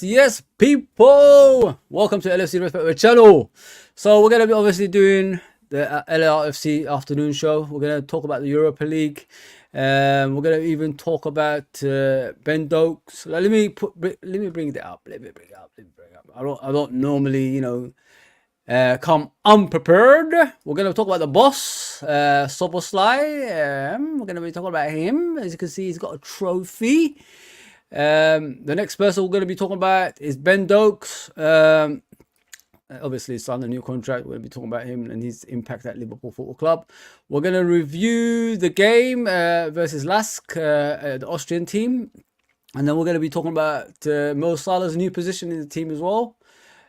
Yes, people! Welcome to LFC Red Forever channel. So we're going to be obviously doing the LFC afternoon show. We're going to talk about the Europa League. We're going to even talk about Ben Dokes. Let me bring it up. I don't normally, come unprepared. We're going to talk about the boss, Soboslai. We're going to be talking about him. As you can see, he's got a trophy. The next person we're going to be talking about is Ben Dokes. Obviously signed a new contract. We're going to be talking about him and his impact at Liverpool Football Club. We're going to review the game versus Lask, the Austrian team, and then we're going to be talking about Mo Salah's new position in the team as well.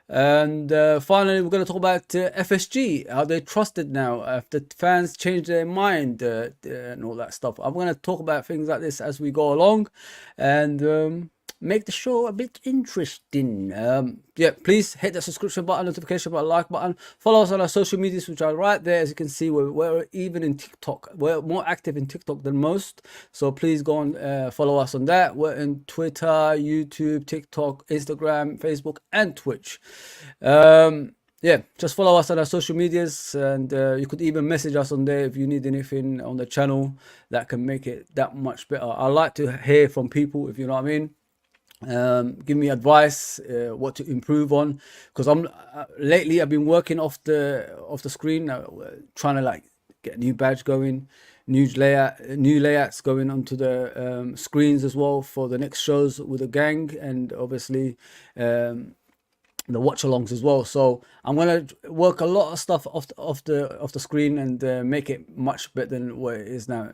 And finally, we're going to talk about FSG, how they're trusted now after fans changed their mind and all that stuff. I'm going to talk about things like this as we go along and make the show a bit interesting. Yeah, please hit the subscription button, notification button, like button. Follow us on our social medias, which are right there. As you can see, we're even in TikTok. We're more active in TikTok than most. So please go and follow us on that. We're in Twitter, YouTube, TikTok, Instagram, Facebook, and Twitch. Yeah, just follow us on our social medias, and you could even message us on there if you need anything on the channel that can make it that much better. I like to hear from people, if you know what I mean. Give me advice what to improve on, because I'm lately I've been working off the screen, trying to like get a new badge going, new layouts going onto the screens as well for the next shows with the gang, and obviously the watch alongs as well. So I'm gonna work a lot of stuff off the screen and make it much better than what it is now.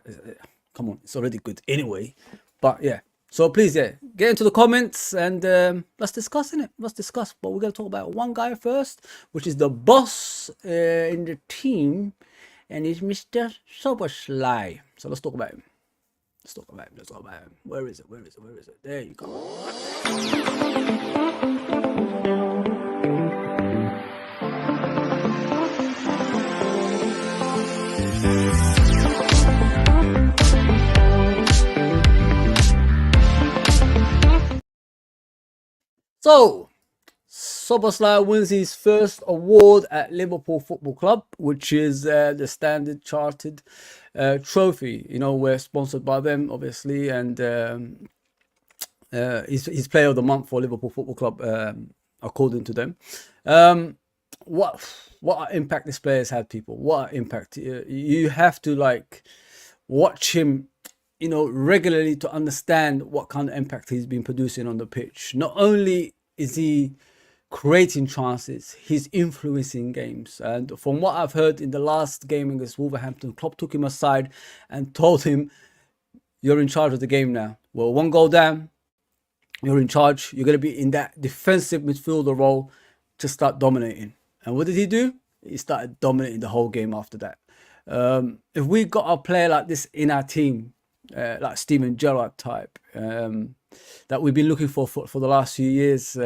Come on, it's already good anyway, but yeah. So please, yeah, get into the comments and let's discuss it. Let's discuss. But we're going to talk about one guy first, which is the boss in the team, and he's Mr. Soboslai. So let's talk about him. Let's talk about him. Where is it? There you go. So, Soboslai wins his first award at Liverpool Football Club, which is the Standard Chartered trophy. You know, we're sponsored by them, obviously, and he's Player of the Month for Liverpool Football Club, according to them. What impact this player has had, people? What impact? You have to like watch him, regularly to understand what kind of impact he's been producing on the pitch. Not only is he creating chances, he's influencing games. And from what I've heard in the last game against Wolverhampton, Klopp took him aside and told him, you're in charge of the game now. Well, one goal down, you're in charge. You're going to be in that defensive midfielder role to start dominating. And what did he do? He started dominating the whole game after that. If we got a player like this in our team, like Steven Gerrard type, that we've been looking for the last few years,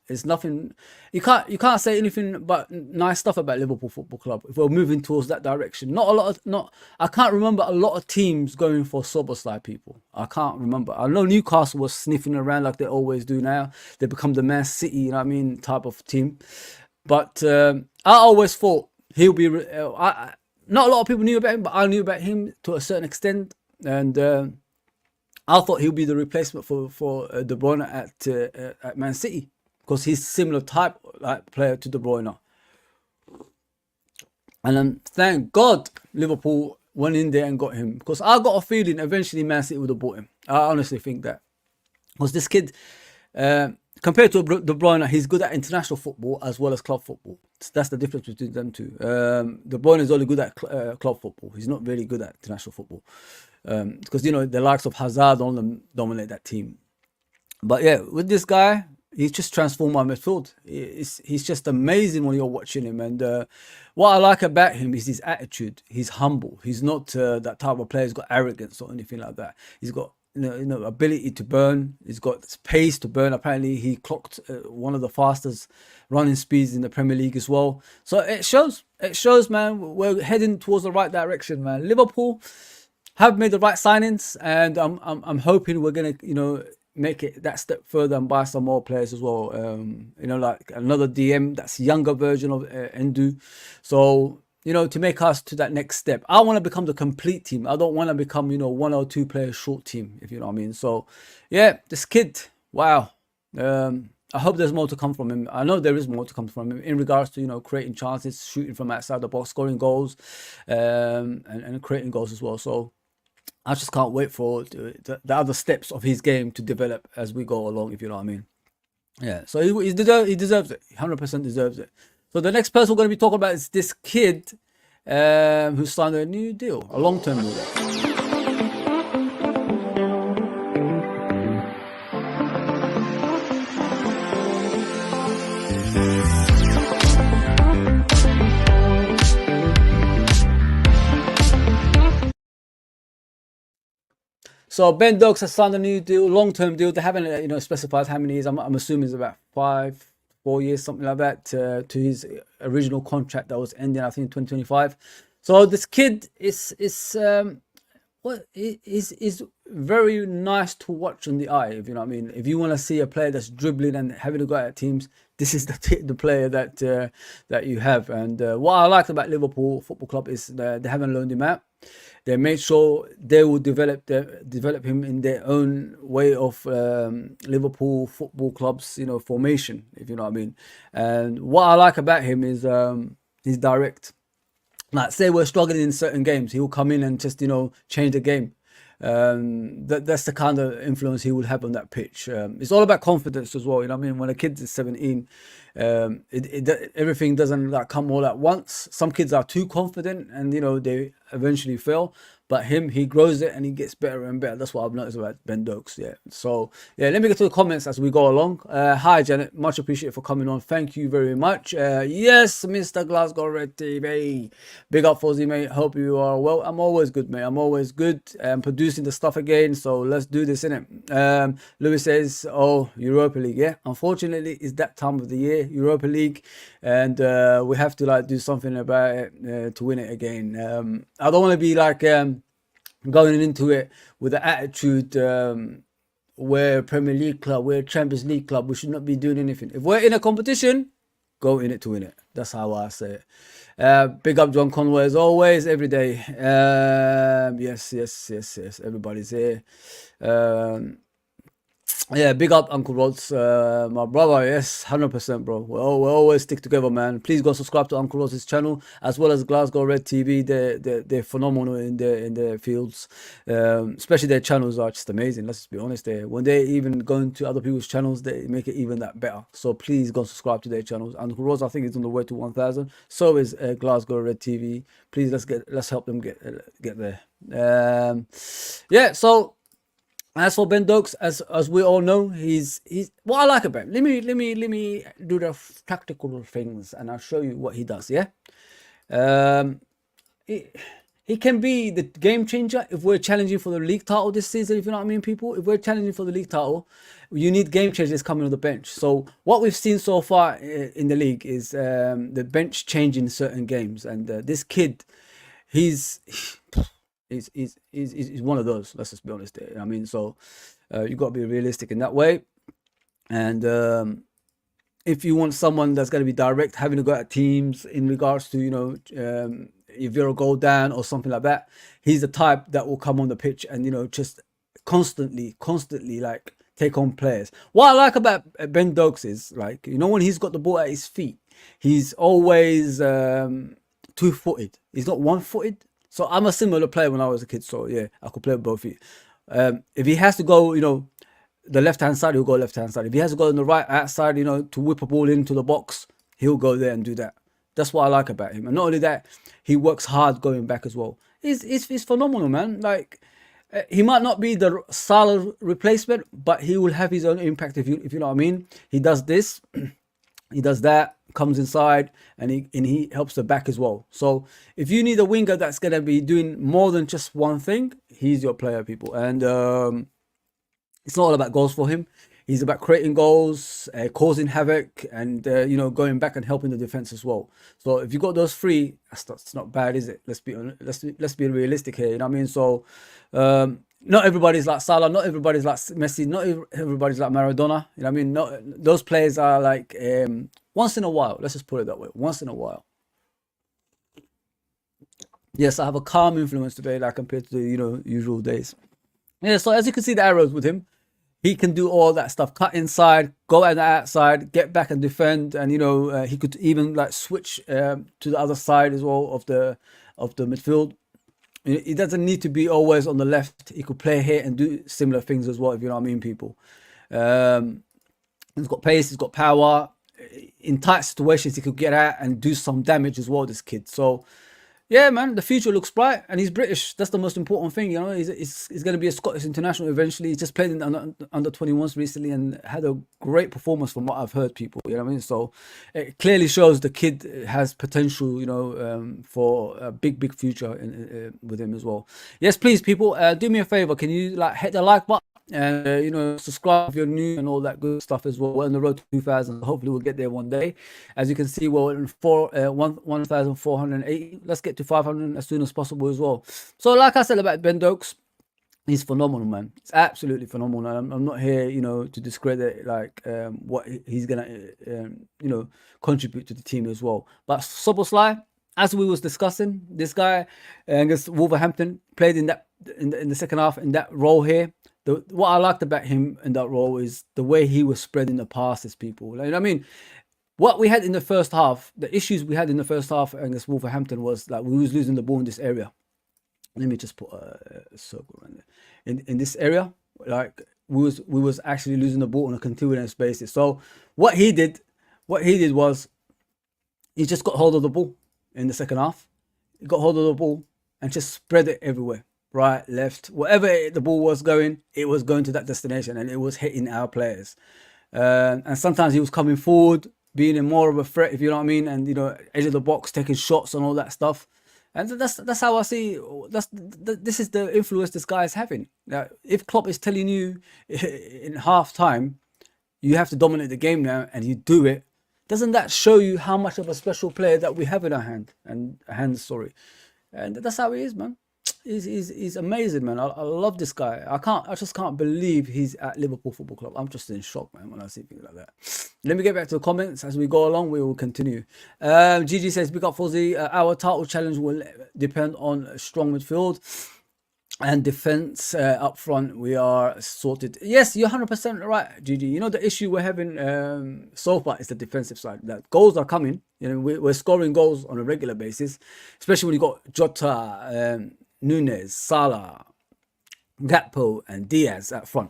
it's nothing. You can't say anything but nice stuff about Liverpool Football Club if we're moving towards that direction. I can't remember a lot of teams going for Soboslai, people. I can't remember. I know Newcastle was sniffing around like they always do now. They become the Man City, type of team. But I always thought he'll be. Not a lot of people knew about him, but I knew about him to a certain extent, and I thought he'll be the replacement for De Bruyne at Man City, because he's similar type like player to De Bruyne. And thank God Liverpool went in there and got him, because I got a feeling eventually Man City would have bought him. I honestly think that, because this kid compared to De Bruyne, he's good at international football as well as club football. That's the difference between them two. De Bruyne is only good at club football. He's not really good at international football because the likes of Hazard all them dominate that team. But yeah, with this guy, he's just transformed our midfield. He's just amazing when you're watching him. And what I like about him is his attitude. He's humble. He's not that type of player who's got arrogance or anything like that. He's got ability to burn. He's got pace to burn. Apparently, he clocked one of the fastest running speeds in the Premier League as well. So it shows. It shows, man. We're heading towards the right direction, man. Liverpool have made the right signings, and I'm hoping we're gonna make it that step further and buy some more players as well. Like another DM that's younger version of Endu. So to make us to that next step. I want to become the complete team. I don't want to become one or two players short team, if you know what I mean. So yeah, this kid, wow. I hope there's more to come from him. I know there is more to come from him in regards to creating chances, shooting from outside the box, scoring goals, and creating goals as well. So I just can't wait for the other steps of his game to develop as we go along, if you know what I mean. Yeah, so he deserves it. 100% deserves it. So the next person we're going to be talking about is this kid who signed a new deal, a long-term deal. So Ben Dokes has signed a new deal, long-term deal. They haven't, specified how many years. I'm assuming it's about 4 years, something like that, to his original contract that was ending, I think, in 2025. So this kid is very nice to watch on the eye, if you know what I mean. If you want to see a player that's dribbling and having to go at teams, this is the player that you have. And what I like about Liverpool Football Club is they haven't loaned him out. They made sure they will develop him in their own way of Liverpool Football Club's formation, if you know what I mean. And what I like about him is he's direct. Like, say we're struggling in certain games, he will come in and just change the game. That's the kind of influence he will have on that pitch. It's all about confidence as well. You know what I mean? When a kid is 17, everything doesn't come all at once. Some kids are too confident and they eventually fail. But he grows it and he gets better and better. That's what I've noticed about Ben Dokes. Yeah. So yeah, let me get to the comments as we go along. Hi Janet, much appreciated for coming on. Thank you very much. Yes, Mr. Glasgow Red TV. Big up Fozzie, mate. Hope you are well. I'm always good, mate. I'm always good. Producing the stuff again. So let's do this, innit? Louis says, oh, Europa League. Yeah. Unfortunately, it's that time of the year, Europa League. And we have to do something about it to win it again. I don't want to be going into it with the attitude we're a Premier League club, we're a Champions League club, we should not be doing anything. If we're in a competition, go in it to win it. That's how I say it. Big up John Conway as always, every day. Yes, everybody's here. Yeah, big up Uncle Rods, my brother. Yes, 100%, bro. We always stick together, man. Please go subscribe to Uncle Rods' channel as well as Glasgow Red TV. They're phenomenal in their fields. Especially their channels are just amazing. Let's be honest. When they even go into other people's channels, they make it even that better. So please go subscribe to their channels. Uncle Rods, I think, is on the way to 1,000. So is Glasgow Red TV. Please let's help them get there. Yeah. So. As for Ben Dokes, as we all know, he's what I like about him. Let me do the tactical things, and I'll show you what he does. Yeah, he can be the game changer if we're challenging for the league title this season. If you know what I mean, people. If we're challenging for the league title, you need game changers coming on the bench. So what we've seen so far in the league is the bench changing certain games, and this kid, he's one of those. Let's just be honest there. I mean, so you got to be realistic in that way. And if you want someone that's going to be direct, having to go at teams in regards to if you're a goal down or something like that, he's the type that will come on the pitch and just constantly take on players. What I like about Ben Dokes is when he's got the ball at his feet, he's always two-footed. He's not one-footed. So I'm a similar player when I was a kid. So yeah, I could play with both feet. If he has to go, the left-hand side, he'll go left-hand side. If he has to go on the right outside, to whip a ball into the box, he'll go there and do that. That's what I like about him. And not only that, he works hard going back as well. He's phenomenal, man. Like, he might not be the Salah replacement, but he will have his own impact, if you know what I mean. He does this, he does that, comes inside, and he helps the back as well. So if you need a winger that's going to be doing more than just one thing, he's your player, people. And it's not all about goals for him. He's about creating goals, causing havoc, and going back and helping the defense as well. So if you got those three, that's not bad, is it? Let's be realistic here. You know what I mean? So not everybody's like Salah, not everybody's like Messi, not everybody's like Maradona. You know what I mean? Not those players are like once in a while. Let's just put it that way. Once in a while. Yes, I have a calm influence today, like compared to the usual days. Yeah. So as you can see, the arrows with him. He can do all that stuff, cut inside, go out the outside, get back and defend, and he could even like switch to the other side as well of the midfield. He doesn't need to be always on the left. He could play here and do similar things as well, if you know what I mean, people. He's got pace, he's got power. In tight situations, he could get out and do some damage as well, this kid. So yeah, man, the future looks bright, and he's British. That's the most important thing, He's going to be a Scottish international eventually. He just played in the under 21s recently and had a great performance from what I've heard, people. You know what I mean? So it clearly shows the kid has potential, for a big future with him as well. Yes, please, people, do me a favor. Can you hit the like button? And subscribe if you're new and all that good stuff as well. We're on the road to 2,000. Hopefully we'll get there one day. As you can see, we're in 1,480. Let's get to 500 as soon as possible as well. So like I said about Ben Dokes, he's phenomenal, man. It's absolutely phenomenal. I'm not here to discredit what he's gonna contribute to the team as well. But Szoboszlai, as we was discussing, this guy against Wolverhampton played in the second half in that role here. What I liked about him in that role is the way he was spreading the passes, people. I mean, what we had in the first half, the issues we had in the first half against Wolverhampton was that we was losing the ball in this area. Let me just put a circle around there. In this area, we was actually losing the ball on a continuous basis. So what he did was he just got hold of the ball in the second half. He got hold of the ball and just spread it everywhere. Right, left, wherever the ball was going, it was going to that destination, and it was hitting our players. And sometimes he was coming forward, being more of a threat, if you know what I mean, and edge of the box, taking shots and all that stuff. And that's how I see. This is the influence this guy is having. If Klopp is telling you in half time, you have to dominate the game now, and you do it, doesn't that show you how much of a special player that we have in our hands? And that's how he is, man. He's amazing, man. I love this guy. I just can't believe he's at Liverpool Football Club. I'm just in shock, man, when I see things like that. Let me get back to the comments. As we go along, we will continue. Gigi says, big up Fozzy. Our title challenge will depend on a strong midfield and defense up front. We are sorted. Yes, you're 100% right, Gigi. The issue we're having so far is the defensive side. That goals are coming. We're scoring goals on a regular basis, especially when you got Jota, Nunes, Salah, Gakpo, and Diaz up front.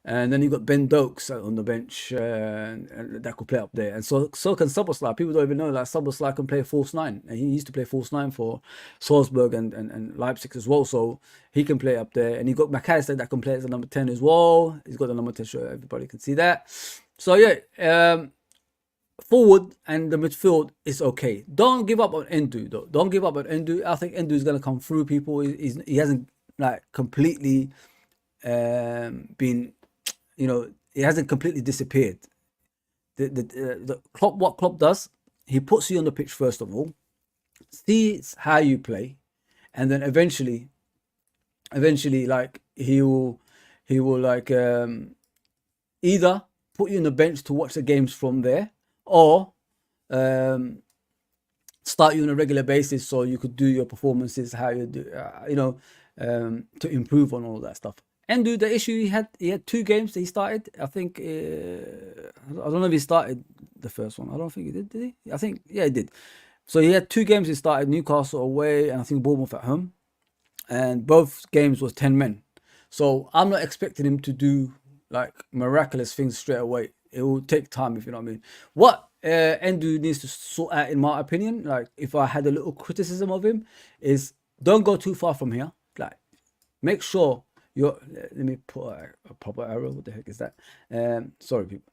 And then you got Ben Dokes on the bench and that could play up there. And so can Szoboszlai. People don't even know that Szoboszlai can play false nine. And he used to play false nine for Salzburg and Leipzig as well. So he can play up there. And you got McAllister that can play as a number 10 as well. He's got the number 10 shirt. Everybody can see that. So yeah, forward and the midfield is okay. Don't give up on Endu though. Don't give up on Endu. I think Endu is going to come through, people. He hasn't completely been, he hasn't completely disappeared. The Klopp, what Klopp does, he puts you on the pitch first of all, sees how you play, and then eventually he will either put you on the bench to watch the games from there, or start you on a regular basis so you could do your performances, how you do, to improve on all that stuff. And the issue he had 2 games that he started. I think I don't know if he started the first one. I don't think he did he? I think, yeah, he did. So he had 2 games he started, Newcastle away and I think Bournemouth at home, and both games was 10 men. So I'm not expecting him to do like miraculous things straight away. It will take time, if you know what I mean. What Endu needs to sort out, in my opinion, like if I had a little criticism of him, is don't go too far from here. Like, make sure you're. Let me put a proper arrow. What the heck is that? Sorry, people.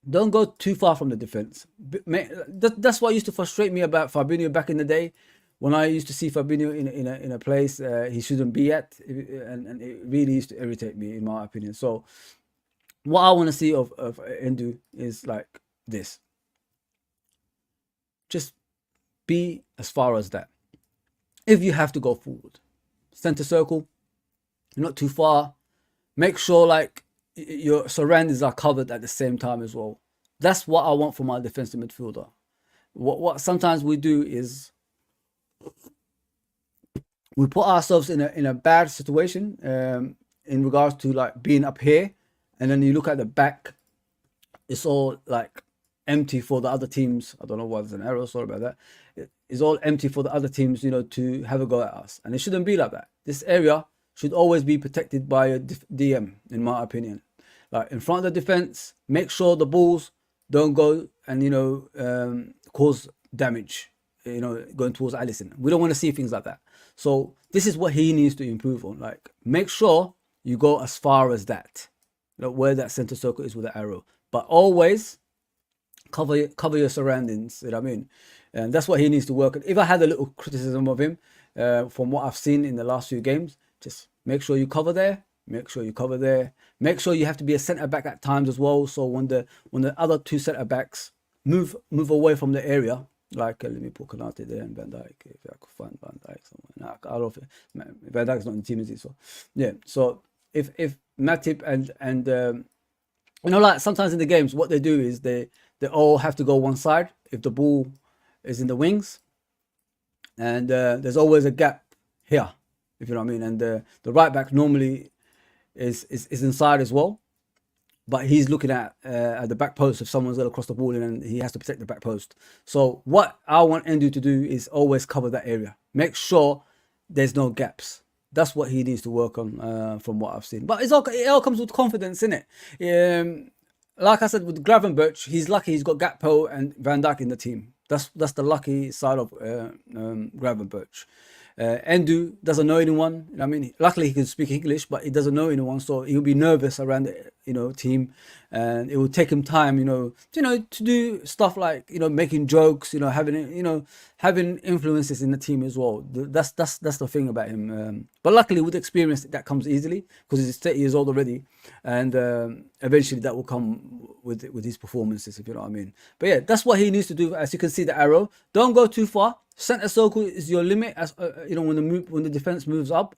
Don't go too far from the defense. That's what used to frustrate me about Fabinho back in the day. When I used to see Fabinho in a place he shouldn't be at, and it really used to irritate me, in my opinion. So what I want to see of Endu is like this. Just be as far as that. If you have to go forward, center circle, not too far. Make sure like your surroundings are covered at the same time as well. That's what I want from my defensive midfielder. What sometimes we do is we put ourselves in a bad situation in regards to like being up here, and then you look at the back, it's all like empty for the other teams. I don't know why there's an error, sorry about that. It's all empty for the other teams, you know, to have a go at us, and it shouldn't be like that. This area should always be protected by a DM, in my opinion. Like in front of the defense, make sure the balls don't go and, you know, cause damage, you know, going towards Alisson. We don't want to see things like that. So this is what he needs to improve on. Like, make sure you go as far as that, you know, where that center circle is with the arrow, but always cover your surroundings, you know what I mean? And that's what he needs to work on. If I had a little criticism of him from what I've seen in the last few games, just make sure you cover there. Make sure you cover there. Make sure you have to be a centre back at times as well. So when the other two centre backs move away from the area, like let me put Konate there and Van Dijk, if I could find Van Dijk somewhere. Nah, I don't know. Van Dijk's not in the team, is he? So yeah. So if Matip and you know, like sometimes in the games, what they do is they all have to go one side if the ball is in the wings, and there's always a gap here, if you know what I mean. And the right back normally is inside as well, but he's looking at the back post if someone's going to cross the ball in, and he has to protect the back post. So what I want Endu to do is always cover that area. Make sure there's no gaps. That's what he needs to work on from what I've seen. But it all comes with confidence, innit? Like I said, with Gravenberch, he's lucky he's got Gakpo and Van Dijk in the team. That's the lucky side of Gravenberch. Endu doesn't know anyone. I mean, luckily he can speak English, but he doesn't know anyone, so he'll be nervous around the, you know, team, and it will take him time, you know, to do stuff like, you know, making jokes, you know, having influences in the team as well. That's the thing about him. But luckily, with experience, that comes easily because he's 30 years old already, and eventually that will come with his performances, if you know what I mean. But yeah, that's what he needs to do. As you can see, the arrow. Don't go too far. Center circle is your limit, as you know, when the defense moves up.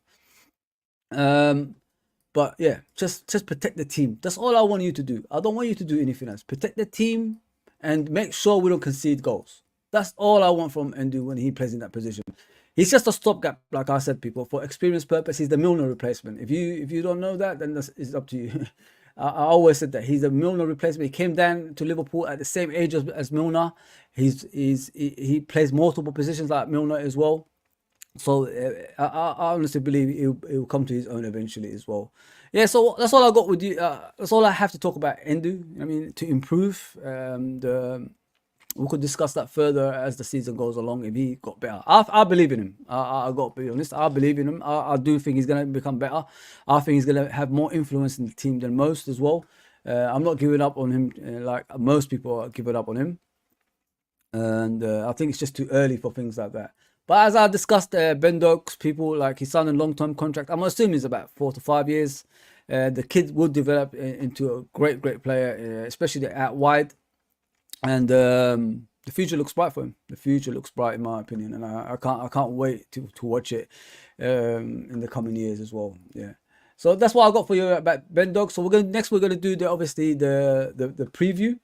But yeah, just protect the team. That's all I want you to do. I don't want you to do anything else. Protect the team and make sure we don't concede goals. That's all I want from Endu when he plays in that position. He's just a stopgap, like I said, people. For experience purpose, he's the Milner replacement. If you don't know that, then it's up to you. I always said that he's a Milner replacement. He came down to Liverpool at the same age as Milner. He plays multiple positions like Milner as well. So I honestly believe it will come to his own eventually as well. Yeah, so that's all I got with you. That's all I have to talk about Endu. I mean, to improve we could discuss that further as the season goes along. If he got better, I believe in him. I got to be honest. I believe in him. I do think he's gonna become better. I think he's gonna have more influence in the team than most as well. I'm not giving up on him like most people are giving up on him, and I think it's just too early for things like that. But as I discussed, Ben Dokes, people like he signed a long-term contract. I'm assuming it's about 4 to 5 years. The kid will develop into a great player, especially out wide. And the future looks bright for him. The future looks bright, in my opinion, and I can't wait to watch it in the coming years as well. Yeah. So that's what I got for you about Ben Dokes. So we're gonna do the preview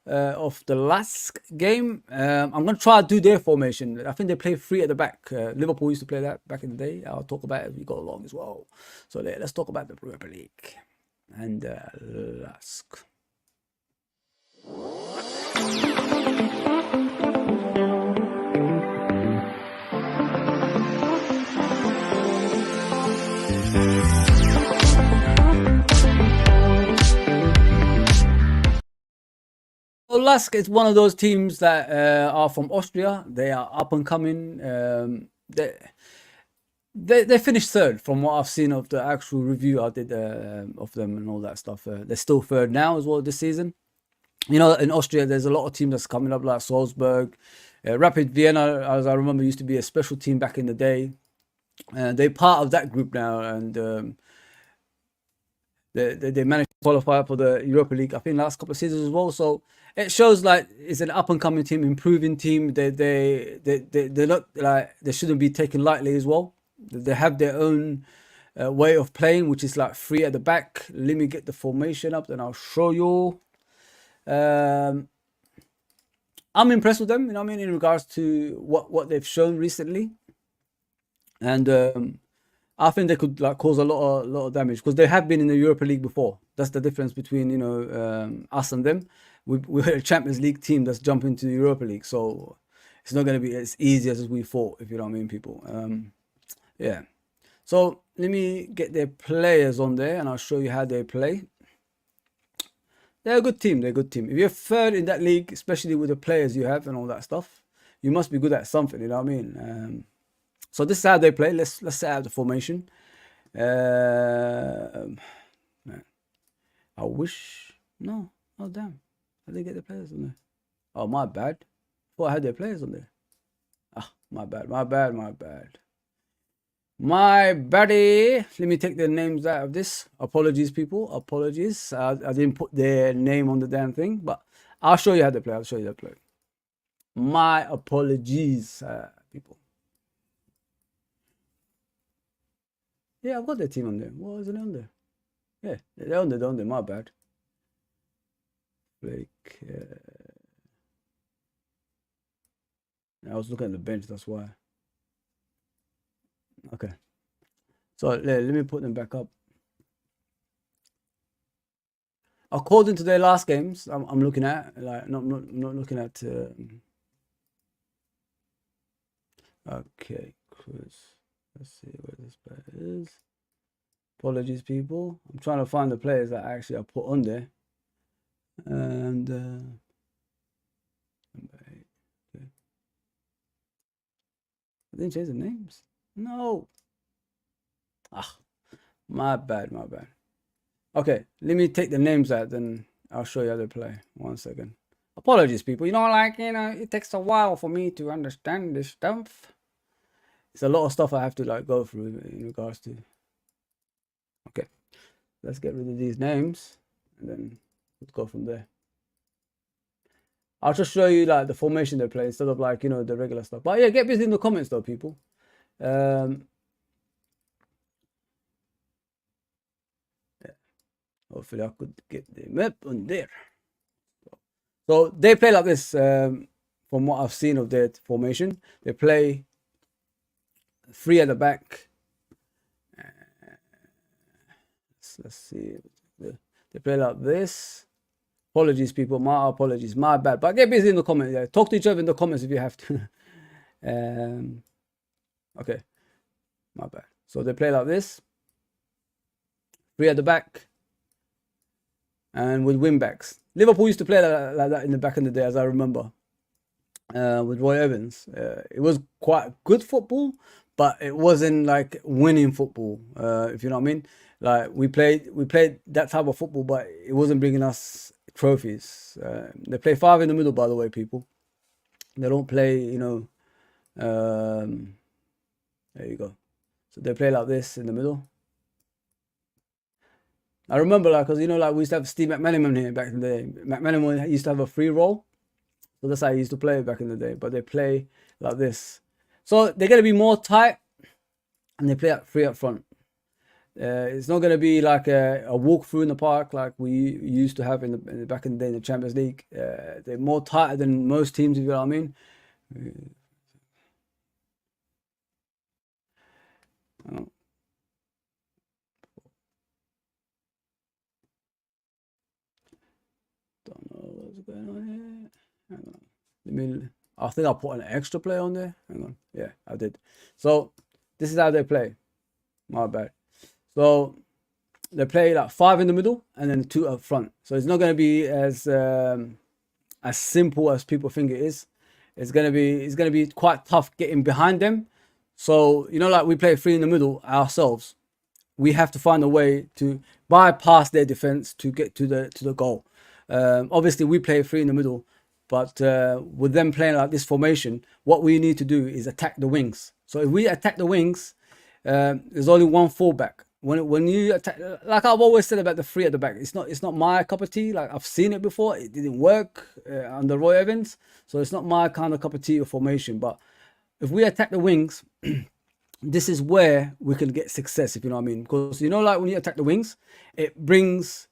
of the Lask game. I'm gonna try to do their formation. I think they play 3 at the back. Liverpool used to play that back in the day. I'll talk about it as we go along as well. So let's talk about the Europa League and Lask. Lask is one of those teams that are from Austria. They are up and coming. They finished third from what I've seen of the actual review I did of them and all that stuff. They're still third now as well this season. You know, in Austria, there's a lot of teams that's coming up like Salzburg. Rapid Vienna, as I remember, used to be a special team back in the day. They're part of that group now, and they managed to qualify for the Europa League, I think, last couple of seasons as well. So it shows like it's an up and coming team, improving team. They're not like, they shouldn't be taken lightly as well. They have their own way of playing, which is like three at the back. Let me get the formation up, then I'll show you. I'm impressed with them, you know what I mean, in regards to what they've shown recently, and I think they could like cause a lot of damage because they have been in the Europa League before. That's the difference between, you know, us and them. We're a Champions League team that's jumping to the Europa League, so it's not going to be as easy as we thought, if you know what I mean, people. Yeah. So let me get their players on there, and I'll show you how they play. They're a good team. They're a good team. If you're third in that league, especially with the players you have and all that stuff, you must be good at something. You know what I mean? So this is how they play. Let's set out the formation. I wish. No. Oh damn! I didn't get the players on there. Oh my bad. Thought I had their players on there. Ah, my bad. My bad. My bad. My baddie. Let me take their names out of this. Apologies, people. Apologies. I didn't put their name on the damn thing, but I'll show you how they play. I'll show you how they play. My apologies, people. Yeah, I've got their team on there. What isn't it on there? Yeah, they're on there. They're on there. My bad. Like, I was looking at the bench. That's why. Okay, so let me put them back up. According to their last games, I'm looking at, like, not looking at. Okay, Chris. Let's see where this player is. Apologies, people. I'm trying to find the players that actually I put on there, and okay. I didn't change the names. No. Ah, my bad, my bad. Okay, let me take the names out, then I'll show you how they play. 1 second. Apologies, people. You know, like, you know, it takes a while for me to understand this stuff. It's a lot of stuff I have to like go through in regards to. Okay, let's get rid of these names, and then let's go from there. I'll just show you like the formation they play instead of like, you know, the regular stuff. But yeah, get busy in the comments though, people. Yeah. Hopefully I could get the map on there. So they play like this. From what I've seen of their formation, they play three at the back. Let's see. They play like this. Apologies, people. My apologies. My bad. But get busy in the comments. Yeah. Talk to each other in the comments if you have to. Okay. My bad. So they play like this. Three at the back. And with wing backs. Liverpool used to play like that in the back in the day, as I remember. With Roy Evans. It was quite good football, but it wasn't like winning football, if you know what I mean. Like we played that type of football, but it wasn't bringing us trophies. They play five in the middle, by the way, people. They don't play, you know. There you go. So they play like this in the middle. I remember, like, because, you know, like we used to have Steve McManaman here back in the day. McManaman used to have a free roll. So that's how he used to play back in the day. But they play like this. So they're going to be more tight. And they play free up front. It's not going to be like a walkthrough in the park like we used to have in the back in the day in the Champions League. They're more tighter than most teams, if you know what I mean. Don't know what's going on here. Hang on. I think I put an extra player on there. Hang on. Yeah, I did. So this is how they play. My bad. So they play like five in the middle and then two up front. So it's not going to be as as simple as people think it is. It's gonna be quite tough getting behind them. So you know, like we play three in the middle ourselves. We have to find a way to bypass their defense to get to the goal. Obviously, we play three in the middle, but with them playing like this formation, what we need to do is attack the wings. So if we attack the wings, there's only one fullback. When you attack, like I've always said about the three at the back, it's not my cup of tea. Like I've seen it before, it didn't work under Roy Evans, so it's not my kind of cup of tea or formation. But if we attack the wings, this is where we can get success, if you know what I mean. Because you know, like when you attack the wings, it brings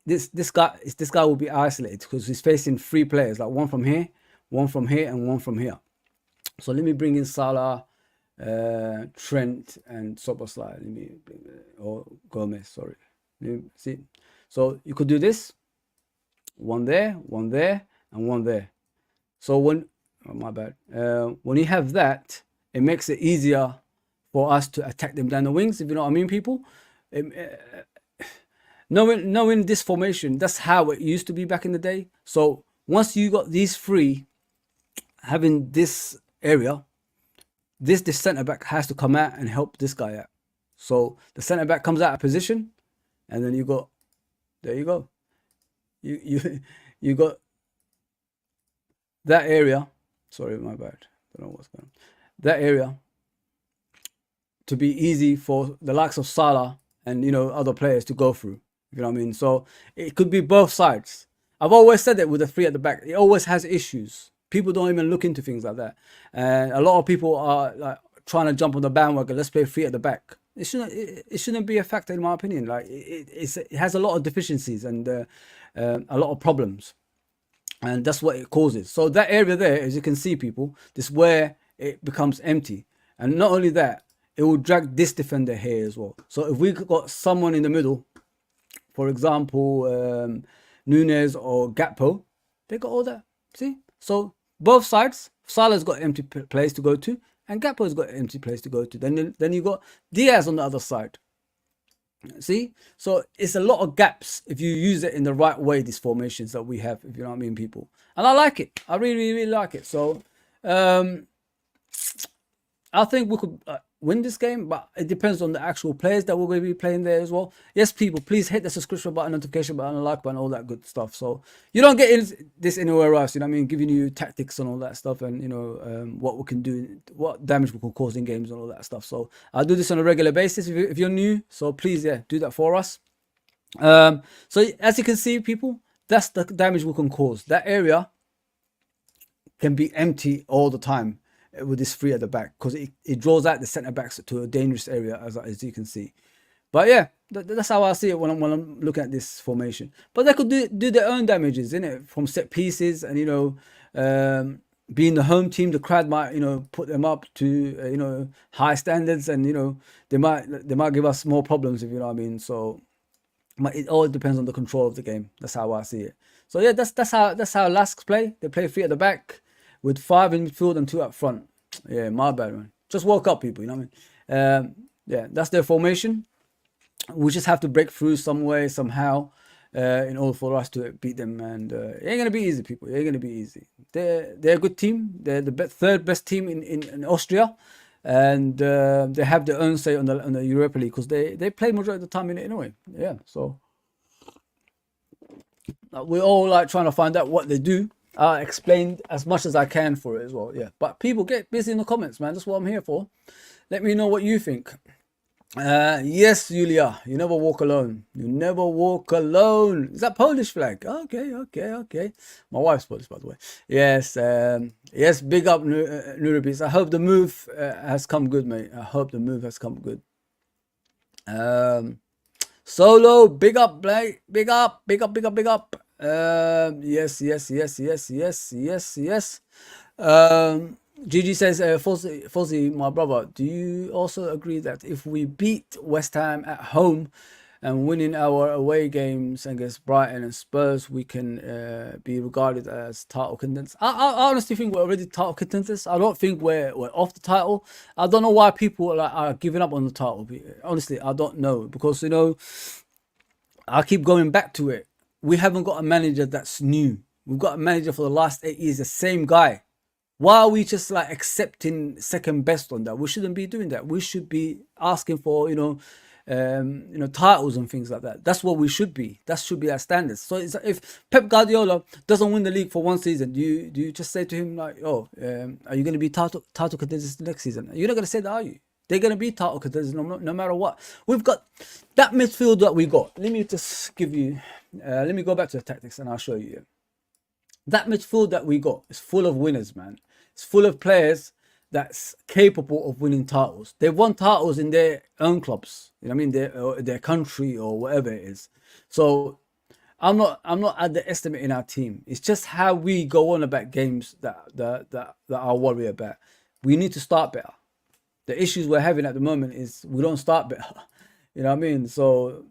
this guy will be isolated because he's facing three players, like one from here, and one from here. So let me bring in Salah, Trent, and Soboslai. Let me bring, or Gomez. Sorry. Let me see. So you could do this. One there, and one there. So when my bad. When you have that, it makes it easier for us to attack them down the wings, if you know what I mean, people. Knowing this formation, that's how it used to be back in the day. So once you got these three having this area, this centre back has to come out and help this guy out. So the centre back comes out of position, and then there you go. You got that area. Sorry, my bad. Don't know what's going on. That area to be easy for the likes of Salah and, you know, other players to go through. You know what I mean? So it could be both sides. I've always said that with the three at the back, it always has issues. People don't even look into things like that. And a lot of people are like trying to jump on the bandwagon. Let's play three at the back. It shouldn't be a factor, in my opinion. Like it has a lot of deficiencies and a lot of problems. And that's what it causes. So that area there, as you can see, people, this is where it becomes empty. And not only that, it will drag this defender here as well. So if we got someone in the middle, for example, Nunez or Gakpo, they got all that. See? So both sides, Salah's got empty place to go to, and Gakpo's got empty place to go to. Then you got Diaz on the other side. See? So it's a lot of gaps if you use it in the right way, these formations that we have, if you know what I mean, people. And I like it. I really, really like it. So I think we could win this game, but it depends on the actual players that we're going to be playing there as well. Yes, people, please hit the subscription button, notification button, like button, all that good stuff. So you don't get this anywhere else, you know what I mean, giving you tactics and all that stuff, and you know what we can do, what damage we can cause in games and all that stuff. So I'll do this on a regular basis if you're new, so please, yeah, do that for us. So as you can see, people, that's the damage we can cause. That area can be empty all the time with this three at the back, because it draws out the centre backs to a dangerous area, as you can see. But yeah, that's how I see it when I'm looking at this formation. But they could do their own damages, innit, from set pieces, and you know, being the home team, the crowd might, you know, put them up to you know, high standards, and you know, they might give us more problems, if you know what I mean. So it all depends on the control of the game. That's how I see it. So yeah, that's how Lask play. They play three at the back with 5 in midfield and 2 up front. Yeah, my bad, man. Just woke up, people, you know what I mean? Yeah, that's their formation. We just have to break through some way, somehow, in order for us to beat them. And it ain't going to be easy, people. It ain't going to be easy. They're a good team. They're the third best team in Austria. And they have their own say on the Europa League, because they play majority of the time in it anyway. Yeah, so we're all like trying to find out what they do. I explained as much as I can for it as well. Yeah, but people, get busy in the comments, man. That's what I'm here for. Let me know what you think. Yes, Julia, you never walk alone. You never walk alone. Is that Polish flag? Okay. My wife's Polish, by the way. Yes, yes. Big up, Nurabis. I hope the move has come good, mate. I hope the move has come good. Solo, big up, Blake. Big up. Yes. Gigi says, Fozzy, my brother, do you also agree that if we beat West Ham at home and winning our away games against Brighton and Spurs, we can be regarded as title contenders? I honestly think we're already title contenders. I don't think we're off the title. I don't know why people are giving up on the title. Honestly, I don't know, because, you know, I keep going back to it. We haven't got a manager that's new. We've got a manager for the last 8 years, the same guy. Why are we just like accepting second best on that? We shouldn't be doing that. We should be asking for, titles and things like that. That's what we should be. That should be our standards. So if Pep Guardiola doesn't win the league for one season, do you just say to him like, are you going to be title contenders next season? You're not going to say that, are you? They're going to be title contenders no matter what. We've got that midfield that we got. Let me just give you, let me go back to the tactics and I'll show you. That midfield that we got is full of winners, man. It's full of players that's capable of winning titles. They've won titles in their own clubs. You know what I mean? Their country or whatever it is. So I'm not underestimating our team. It's just how we go on about games that I worry about. We need to start better. The issues we're having at the moment is we don't start better. You know what I mean? So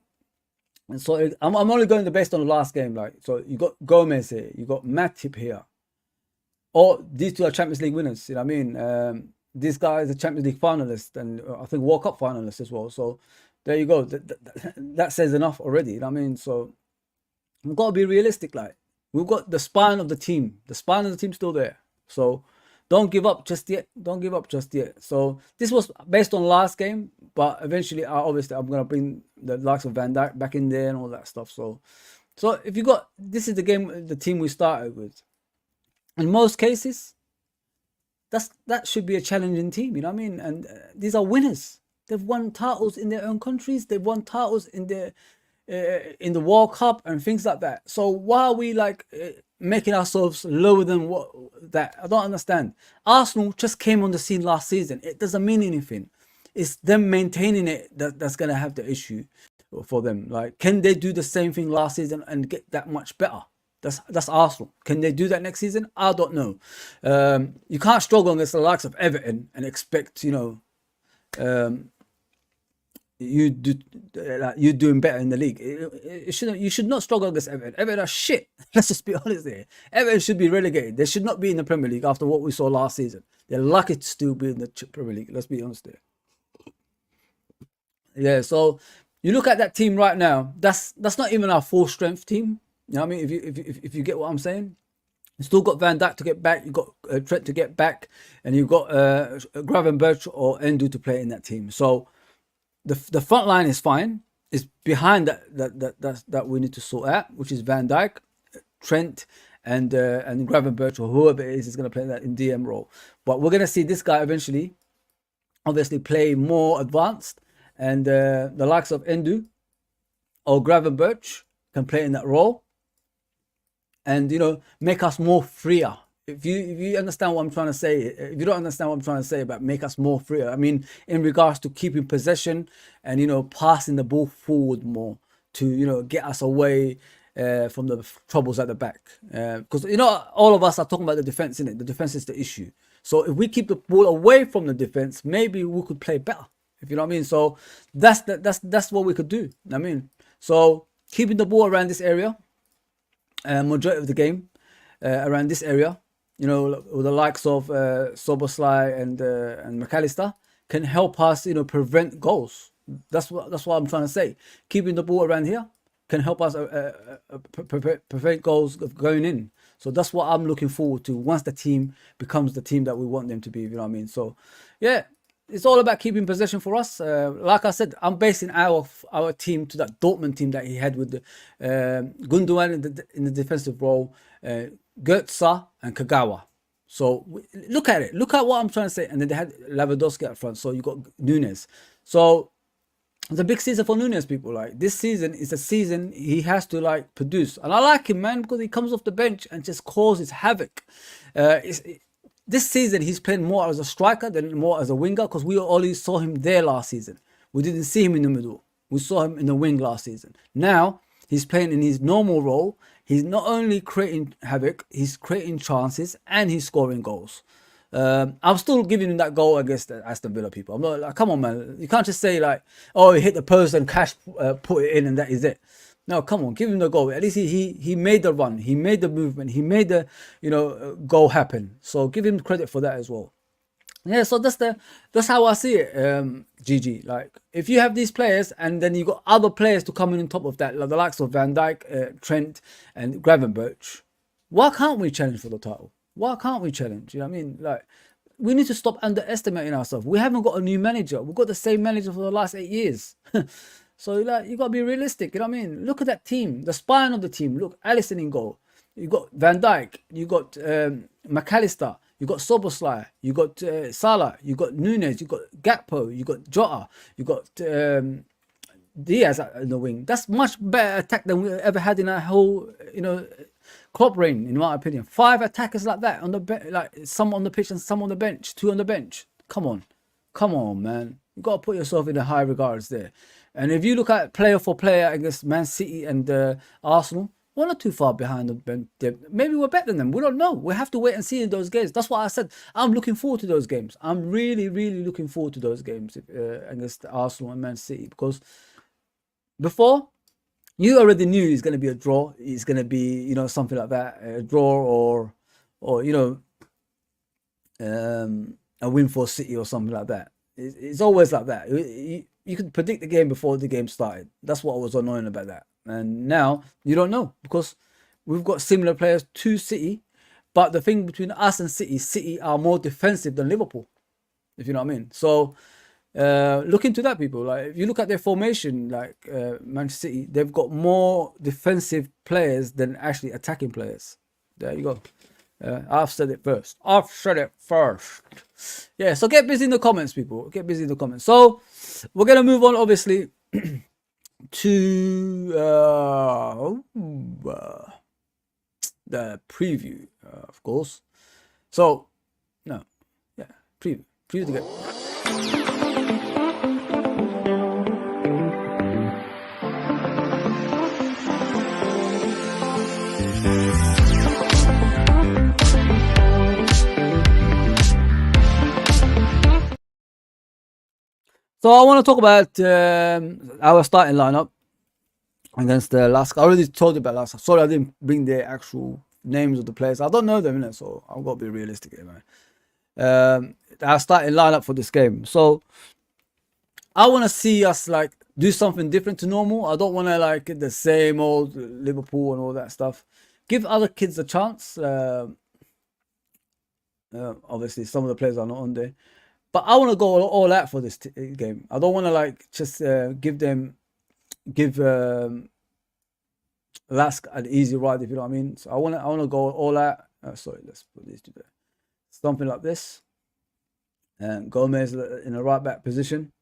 I'm only going based on the last game. Like, so you got Gomez here, you got Matip here. These two are Champions League winners. You know what I mean? This guy is a Champions League finalist and I think World Cup finalist as well. So there you go. That says enough already. You know what I mean? So we've got to be realistic. Like, we've got the spine of the team. The spine of the team's still there. So don't give up just yet. Don't give up just yet. So this was based on last game, but eventually, obviously, I'm gonna bring the likes of Van Dijk back in there and all that stuff. So if you got, this is the team we started with. In most cases, that should be a challenging team. You know what I mean? And these are winners. They've won titles in their own countries. They've won titles in the World Cup and things like that. So why are we like making ourselves lower than that? I don't understand. Arsenal just came on the scene last season. It doesn't mean anything. It's them maintaining it that's gonna have the issue for them. Like, can they do the same thing last season and get that much better? That's Arsenal. Can they do that next season? I don't know. You can't struggle against the likes of Everton and expect you doing better in the league. You should not struggle against Everton. Everton are shit. Let's just be honest here. Everton should be relegated. They should not be in the Premier League after what we saw last season. They're lucky to still be in the Premier League. Let's be honest there. Yeah, so you look at that team right now. That's not even our full strength team. You know what I mean? If you get what I'm saying. You still got Van Dijk to get back. You got Trent to get back, and you've got Gravenberch or Endu to play in that team. So the front line is fine. It's behind that we need to sort out, which is Van Dijk, Trent, and Gravenberch or whoever it is going to play that in DM role. But we're going to see this guy eventually, obviously, play more advanced, and the likes of Endu or Gravenberch can play in that role. And make us more freer. If you understand what I'm trying to say, if you don't understand what I'm trying to say about make us more freer, I mean in regards to keeping possession and passing the ball forward more to get us away from the troubles at the back. Because all of us are talking about the defense, innit? The defense is the issue. So if we keep the ball away from the defense, maybe we could play better. If you know what I mean. So that's what we could do. I mean, so keeping the ball around this area. Majority of the game around this area, with the likes of Soboslai and McAllister can help us, prevent goals. That's what I'm trying to say. Keeping the ball around here can help us prevent goals of going in. So that's what I'm looking forward to once the team becomes the team that we want them to be. You know what I mean? So yeah. It's all about keeping possession for us. Like I said, I'm basing our team to that Dortmund team that he had with the Gundogan in the defensive role, Götze and Kagawa. So look at it. Look at what I'm trying to say. And then they had Lewandowski up front. So you got Nunes. So it's a big season for Nunes, people. Like, this season is a season he has to produce. And I like him, man, because he comes off the bench and just causes havoc. This season, he's playing more as a striker than more as a winger, because we only saw him there last season. We didn't see him in the middle. We saw him in the wing last season. Now, he's playing in his normal role. He's not only creating havoc, he's creating chances and he's scoring goals. I'm still giving him that goal against Aston Villa, people. I'm not like, come on, man. You can't just say he hit the post and Cash put it in and that is it. No, come on, give him the goal. At least he made the run, he made the movement, he made the goal happen. So give him credit for that as well. Yeah, so that's how I see it, GG. Like, if you have these players and then you got other players to come in on top of that, like the likes of Van Dijk, Trent, and Gravenberch, Why can't we challenge for the title? Why can't we challenge? You know what I mean? Like, we need to stop underestimating ourselves. We haven't got a new manager. We've got the same manager for the last 8 years. So like, you got to be realistic. You know what I mean? Look at that team, the spine of the team. Look, Alisson in goal. You got Van Dijk. You got McAllister. You got Soboslai. You got Salah. You got Nunes. You got Gakpo. You got Jota. You got Diaz in the wing. That's much better attack than we ever had in our whole, Klopp reign, in my opinion. 5 attackers like that on the bench, like some on the pitch and some on the bench, 2 on the bench. Come on, man. You got to put yourself in the high regards there. And if you look at player for player against Man City and Arsenal, we're not too far behind them. Maybe we're better than them. We don't know. We have to wait and see in those games. That's why I said I'm looking forward to those games. I'm really, really looking forward to those games against Arsenal and Man City, because before, you already knew it's going to be a draw. It's going to be, something like that, a draw or a win for City or something like that. It's always like that. You could predict the game before the game started. That's what was annoying about that. And now you don't know, because we've got similar players to City, but the thing between us and City are more defensive than Liverpool, if you know what I mean. So look into that, people. Like, if you look at their formation, like Manchester City, they've got more defensive players than actually attacking players. There you go. I've said it first. Yeah, so get busy in the comments, people. Get busy in the comments. So we're gonna move on, obviously, to the preview, of course. So preview the game. So I want to talk about our starting lineup against the Lask. I already told you about Lask. Sorry, I didn't bring the actual names of the players. I don't know them, innit? So I've got to be realistic here, man. Our starting lineup for this game. So I want to see us like do something different to normal. I don't want to like get the same old Liverpool and all that stuff. Give other kids a chance. Obviously, some of the players are not on there. But I want to go all out for this game. I don't want to like just give Lask an easy ride, if you know what I mean. So I want to go all out. Sorry, let's put these two there. Something like this. And Gomez in the right back position.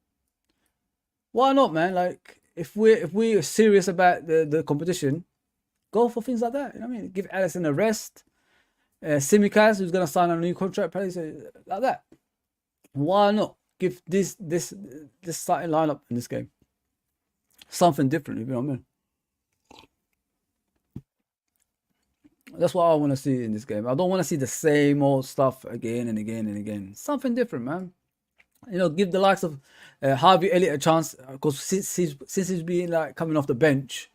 Why not, man? Like, if we're serious about the competition, go for things like that. You know what I mean? Give Alisson a rest. Simicaz, who's gonna sign a new contract, like that. Why not give this starting lineup in this game something different, if you know what I mean? That's what I want to see in this game. I don't want to see the same old stuff again and again and again. Something different, man. Give the likes of Harvey Elliott a chance, because since he's been like coming off the bench,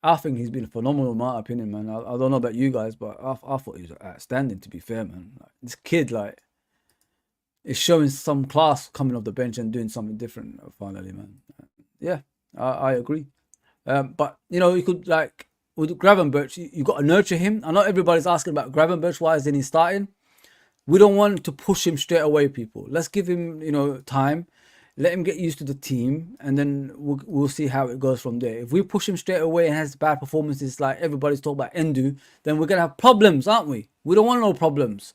I think he's been phenomenal in my opinion, man. I don't know about you guys, but I thought he was outstanding, to be fair, man. Like, this kid, like, is showing some class coming off the bench and doing something different finally, man. Yeah, I agree. But you could, like, with Gravenberch, you got to nurture him. I know everybody's asking about Gravenberch. Why isn't he starting? We don't want to push him straight away, people. Let's give him, time. Let him get used to the team, and then we'll see how it goes from there. If we push him straight away and has bad performances like everybody's talking about Endu, then we're gonna have problems, aren't we? We don't want no problems.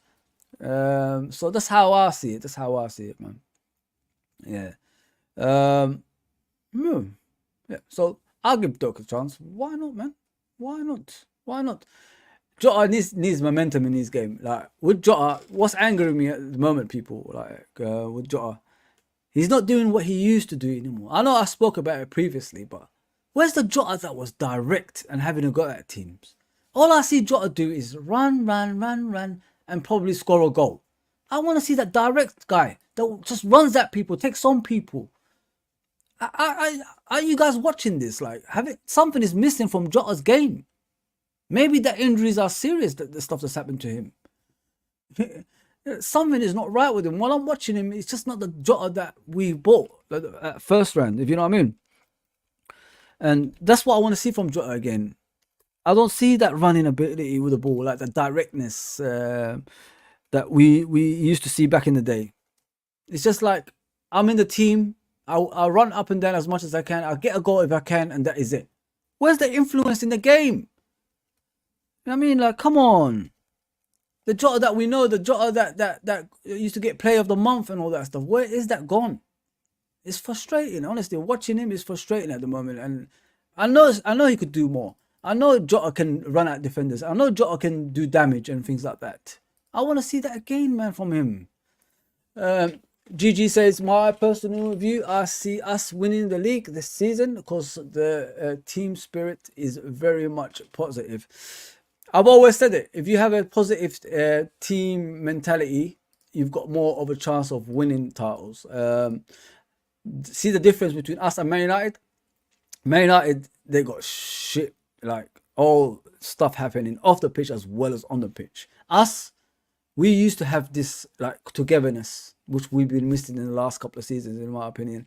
So that's how I see it. That's how I see it, man. Yeah. Yeah. So I'll give Dirk a chance. Why not, man? Why not? Why not? Jota needs momentum in his game. Like, with Jota, what's angering me at the moment, people, like with Jota, he's not doing what he used to do anymore. I know I spoke about it previously, but where's the Jota that was direct and having a go at teams? All I see Jota do is run, and probably score a goal. I want to see that direct guy that just runs at people, takes on people. Are you guys watching this? Like, something is missing from Jota's game. Maybe the injuries are serious, the stuff that's happened to him. Something is not right with him. While I'm watching him, it's just not the Jota that we bought at first round, if you know what I mean. And that's what I want to see from Jota again. I don't see that running ability with the ball, like the directness that we used to see back in the day. It's just like I'm in the team. I'll run up and down as much as I can. I'll get a goal if I can, and that is it. Where's the influence in the game? You know what I mean? Like, come on. The Jota that we know, the Jota that used to get Player of the Month and all that stuff. Where is that gone? It's frustrating. Honestly, watching him is frustrating at the moment. And I know he could do more. I know Jota can run at defenders. I know Jota can do damage and things like that. I want to see that again, man, from him. GG says, my personal view, I see us winning the league this season because the team spirit is very much positive. I've always said it. If you have a positive team mentality, you've got more of a chance of winning titles. See the difference between us and Man United? Man United, they got shit, like all stuff happening off the pitch as well as on the pitch. Us, we used to have this like togetherness, which we've been missing in the last couple of seasons, in my opinion.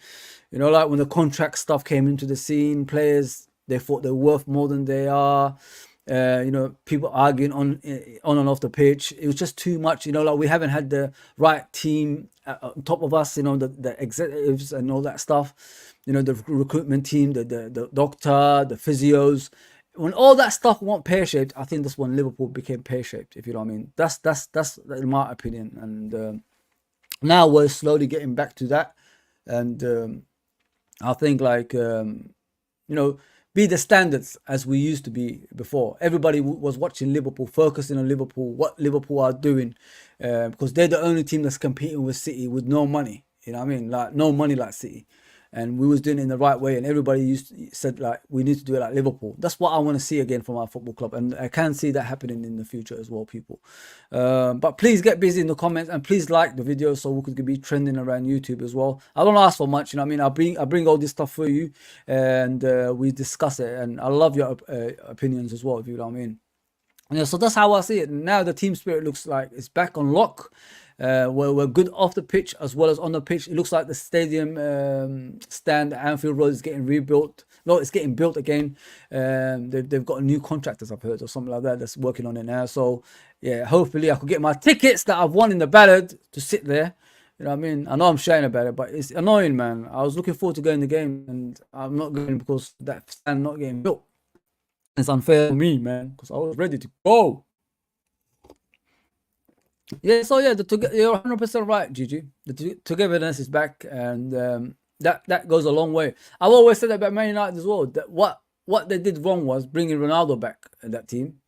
You know, like when the contract stuff came into the scene, players, they thought they're worth more than they are. You know, people arguing on and off the pitch. It was just too much. You know, like we haven't had the right team on top of us. You know, the executives and all that stuff. You know, the recruitment team, the doctor, the physios. When all that stuff went pear shaped, I think that's when Liverpool became pear shaped. If you know what I mean. That's in my opinion. And now we're slowly getting back to that. And I think like you know, be the standards as we used to be before. Everybody was watching Liverpool, focusing on Liverpool, what Liverpool are doing, because they're the only team that's competing with City with no money. You know what I mean? Like no money like City. And we was doing it in the right way, and everybody said like we need to do it like Liverpool. That's what I want to see again from our football club, and I can see that happening in the future as well, people. But please get busy in the comments, and please like the video so we could be trending around YouTube as well. I don't ask for much, you know what I mean? I bring all this stuff for you, and we discuss it, and I love your opinions as well, if you know what I mean. Yeah, so that's how I see it. Now the team spirit looks like it's back on lock. We're good off the pitch as well as on the pitch. It looks like the stadium stand at Anfield Road is getting rebuilt. No, it's getting built again. They've got a new contractors, I've heard, or something like that, that's working on it now. So yeah, hopefully I could get my tickets that I've won in the ballot to sit there. You know what I mean? I know I'm shouting about it, but it's annoying, man. I was looking forward to going to the game, and I'm not going because that stand not getting built. It's unfair for me, man, because I was ready to go. Yeah, so yeah, you're 100% right, Gigi. The togetherness is back, and that goes a long way. I've always said that about Man United as well. That what they did wrong was bringing Ronaldo back in that team,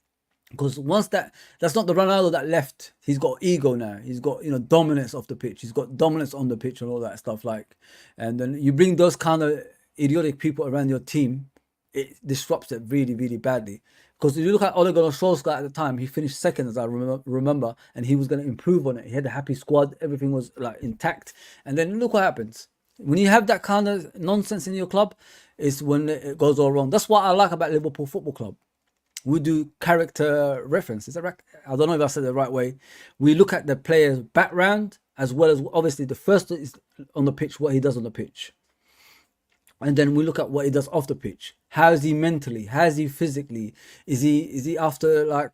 because once that's not the Ronaldo that left. He's got ego now. He's got, you know, dominance off the pitch. He's got dominance on the pitch and all that stuff. Like, and then you bring those kind of idiotic people around your team, it disrupts it really, really badly. Because if you look at Ole Gunnar Solskjaer at the time, he finished second, as I remember, and he was going to improve on it. He had a happy squad, everything was like intact. And then look what happens. When you have that kind of nonsense in your club, is when it goes all wrong. That's what I like about Liverpool Football Club. We do character reference. Is that right? I don't know if I said it the right way. We look at the player's background as well as, obviously, the first is on the pitch, what he does on the pitch. And then we look at what he does off the pitch. How is he mentally? How is he physically? Is he after like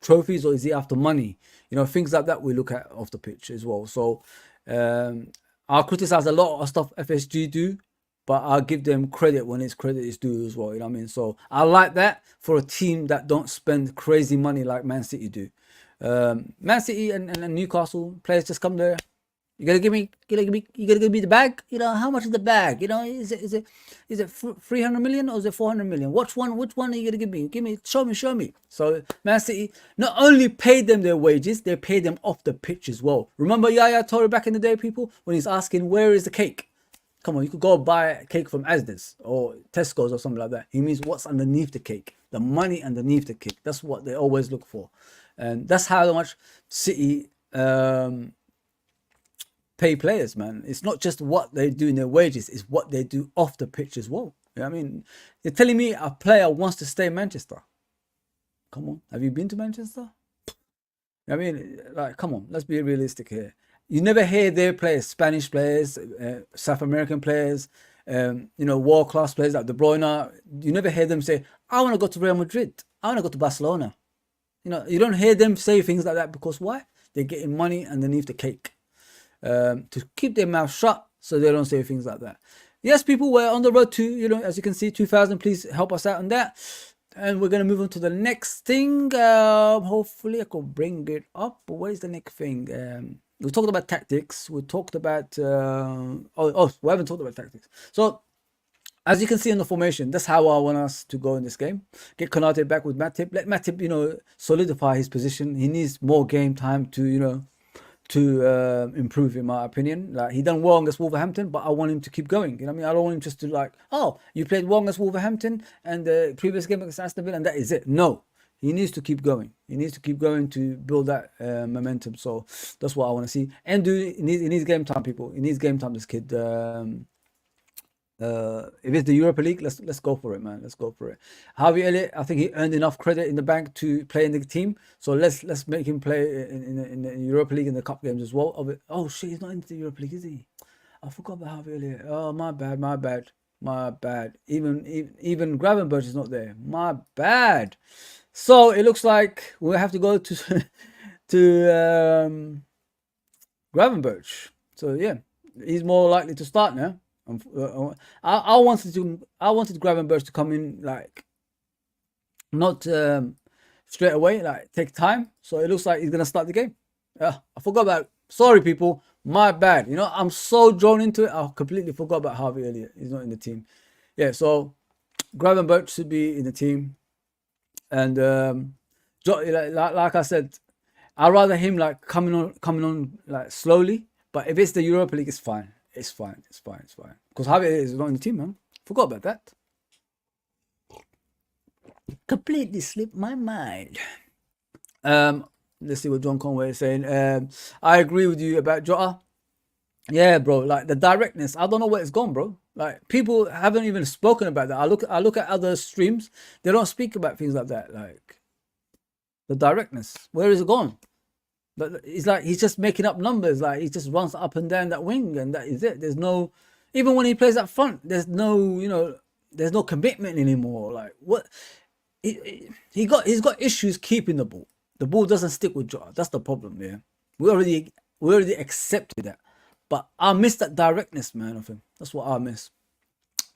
trophies, or is he after money? You know, things like that we look at off the pitch as well. So I criticize a lot of stuff FSG do, but I'll give them credit when it's credit is due as well. You know what I mean? So I like that for a team that don't spend crazy money like Man City do. Man City and Newcastle players just come there. You gotta give me the bag. You know, how much is the bag? You know, is it 300 million or is it 400 million? Which one are you gonna give me? Show me. So Man City not only paid them their wages, they paid them off the pitch as well. Remember Yaya Toure back in the day, people, when he's asking where is the cake? Come on, you could go buy a cake from Asda's or Tesco's or something like that. He means what's underneath the cake, the money underneath the cake. That's what they always look for, and that's how much City pay players, man. It's not just what they do in their wages, it's what they do off the pitch as well. You know what I mean? You're telling me a player wants to stay in Manchester. Come on, have you been to Manchester? I mean, like, come on, let's be realistic here. You never hear their players, Spanish players, South American players, you know, world-class players like De Bruyne. You never hear them say, I want to go to Real Madrid. I want to go to Barcelona. You know, you don't hear them say things like that because why? They're getting money underneath the cake to keep their mouth shut so they don't say things like that. Yes, people, we're on the road to, you know, as you can see, 2,000. Please help us out on that. And we're going to move on to the next thing. Hopefully I can bring it up. But what is the next thing? We talked about tactics. We talked about... we haven't talked about tactics. So, as you can see in the formation, that's how I want us to go in this game. Get Konate back with Matip. Let Matip, you know, solidify his position. He needs more game time to, you know, to improve, in my opinion. Like, he done well against Wolverhampton, but I want him to keep going. You know what I mean? I don't want him just to like, oh, you played well against Wolverhampton and the previous game against Aston Villa and that is it. No, he needs to keep going. He needs to keep going to build that momentum. So that's what I want to see. And he needs game time, people. He needs game time, this kid. If it's the Europa League, let's go for it, man. Let's go for it. Harvey Elliott, I think he earned enough credit in the bank to play in the team. So let's make him play in the Europa League and the cup games as well. Oh shit, he's not in the Europa League, is he? I forgot about Harvey Elliott. Oh, my bad. Even Gravenberch is not there. My bad. So it looks like we have to go to to Gravenberch. So yeah, he's more likely to start now. I wanted Gravenberch to come in like not straight away, like take time. So it looks like he's gonna start the game. I forgot about. Sorry, people, my bad. You know, I'm so drawn into it. I completely forgot about Harvey Elliott. He's not in the team. Yeah, so Gravenberch should be in the team, and like I said, I'd rather him like coming on like slowly. But if it's the Europa League, it's fine. It's fine. Because Harvey is not in the team, man. Forgot about that. Completely slipped my mind. Let's see what John Conway is saying. I agree with you about Jota. Yeah, bro. Like the directness, I don't know where it's gone, bro. Like people haven't even spoken about that. I look at other streams. They don't speak about things like that. Like the directness. Where is it gone? But it's like he's just making up numbers. Like he just runs up and down that wing, and that is it. There's no, even when he plays up front, there's no, you know, there's no commitment anymore. Like what, he's got issues keeping the ball. The ball doesn't stick with Jota. That's the problem. Yeah, we already accepted that. But I miss that directness, man, of him. That's what I miss.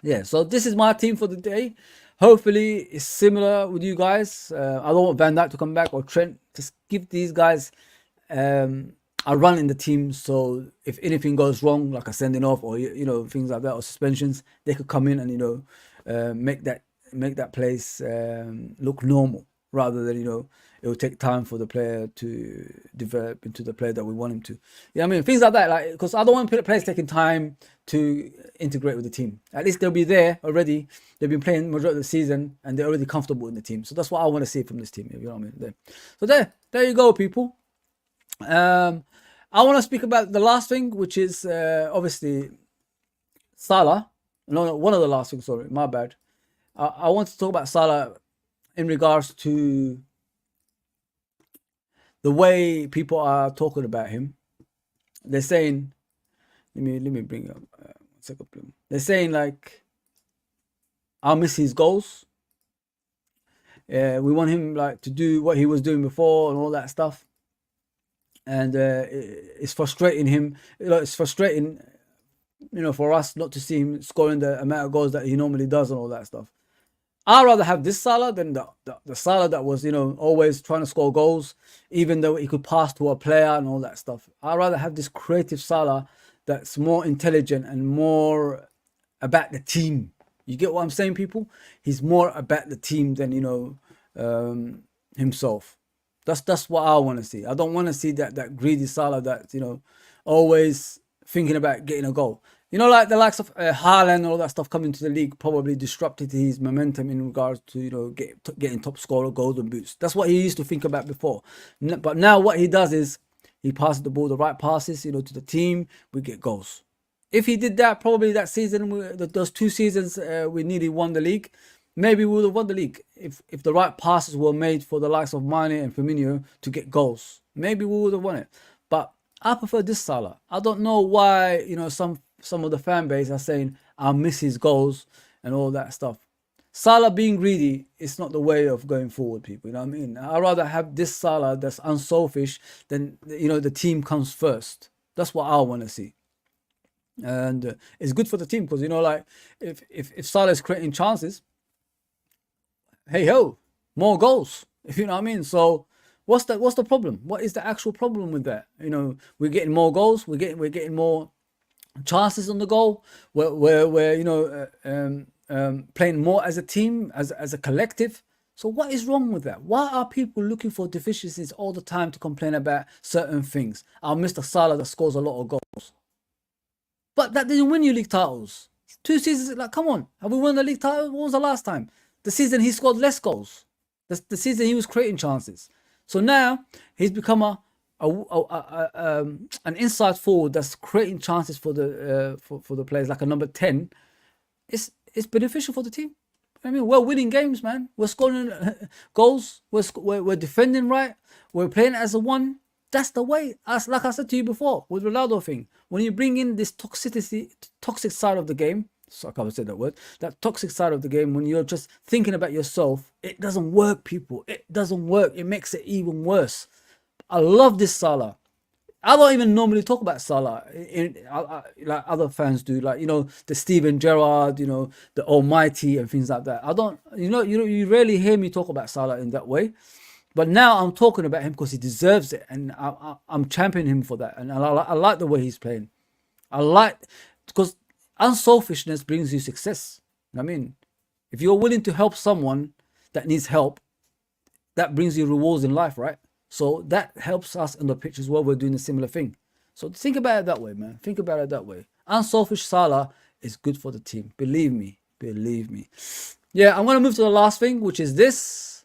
Yeah. So this is my team for the day. Hopefully it's similar with you guys. I don't want Van Dijk to come back or Trent. Just give these guys a run in the team, so if anything goes wrong, like a sending off or you know things like that, or suspensions, they could come in and you know make that place look normal, rather than you know it will take time for the player to develop into the player that we want him to. Yeah, I mean things like that, like because I don't want players taking time to integrate with the team. At least they'll be there already. They've been playing majority of the season and they're already comfortable in the team. So that's what I want to see from this team. You know what I mean? So there you go, people. I want to speak about the last thing, which is obviously Salah. No, one of the last things. Sorry, my bad. I want to talk about Salah in regards to the way people are talking about him. They're saying, let me bring up one second. They're saying like, I miss his goals. We want him like to do what he was doing before and all that stuff. And it's frustrating him. You know, it's frustrating, you know, for us not to see him scoring the amount of goals that he normally does and all that stuff. I'd rather have this Salah than the Salah that was, you know, always trying to score goals, even though he could pass to a player and all that stuff. I'd rather have this creative Salah that's more intelligent and more about the team. You get what I'm saying, people? He's more about the team than, you know, himself. That's what I want to see. I don't want to see that greedy Salah that, you know, always thinking about getting a goal. You know, like the likes of Haaland and all that stuff coming to the league probably disrupted his momentum in regards to, you know, getting top scorer, golden boots. That's what he used to think about before. But now what he does is he passes the ball, the right passes, you know, to the team. We get goals. If he did that, probably that season, those 2 seasons, we nearly won the league. Maybe we would have won the league if the right passes were made for the likes of Mane and Firmino to get goals. Maybe we would have won it. But I prefer this Salah. I don't know why, you know, some of the fan base are saying I miss his goals and all that stuff. Salah being greedy is not the way of going forward, people. You know what I mean? I'd rather have this Salah that's unselfish than, the team comes first. That's what I want to see. And it's good for the team because, like, if Salah is creating chances, hey ho, more goals. If you know what I mean. So what's the problem? What is the actual problem with that? We're getting more goals. We're getting more chances on the goal. We're playing more as a team, as a collective. So what is wrong with that? Why are people looking for deficiencies all the time to complain about certain things? Our Mr. Salah that scores a lot of goals. But that didn't win you league titles. 2 seasons, like, come on. Have we won the league title? What was the last time? The season he scored less goals. The season he was creating chances. So now he's become an inside forward that's creating chances for the players, like a number 10. It's beneficial for the team. I mean, we're winning games, man. We're scoring goals. We're defending right. We're playing as a one. That's the way. Like I said to you before with Ronaldo thing. When you bring in this toxic side of the game, so I can't say that word, that toxic side of the game, when you're just thinking about yourself, it doesn't work, people. It doesn't work. It makes it even worse. I love this Salah. I don't even normally talk about Salah like other fans do, like, the Steven Gerrard, the Almighty and things like that. I don't, you rarely hear me talk about Salah in that way. But now I'm talking about him because he deserves it, and I'm championing him for that. And I like the way he's playing. Because unselfishness brings you success. I mean, if you're willing to help someone that needs help, that brings you rewards in life, right? So that helps us in the pitch as well. We're doing a similar thing. So think about it that way, man. Think about it that way. Unselfish Salah is good for the team. Believe me. Believe me. Yeah, I'm going to move to the last thing, which is this.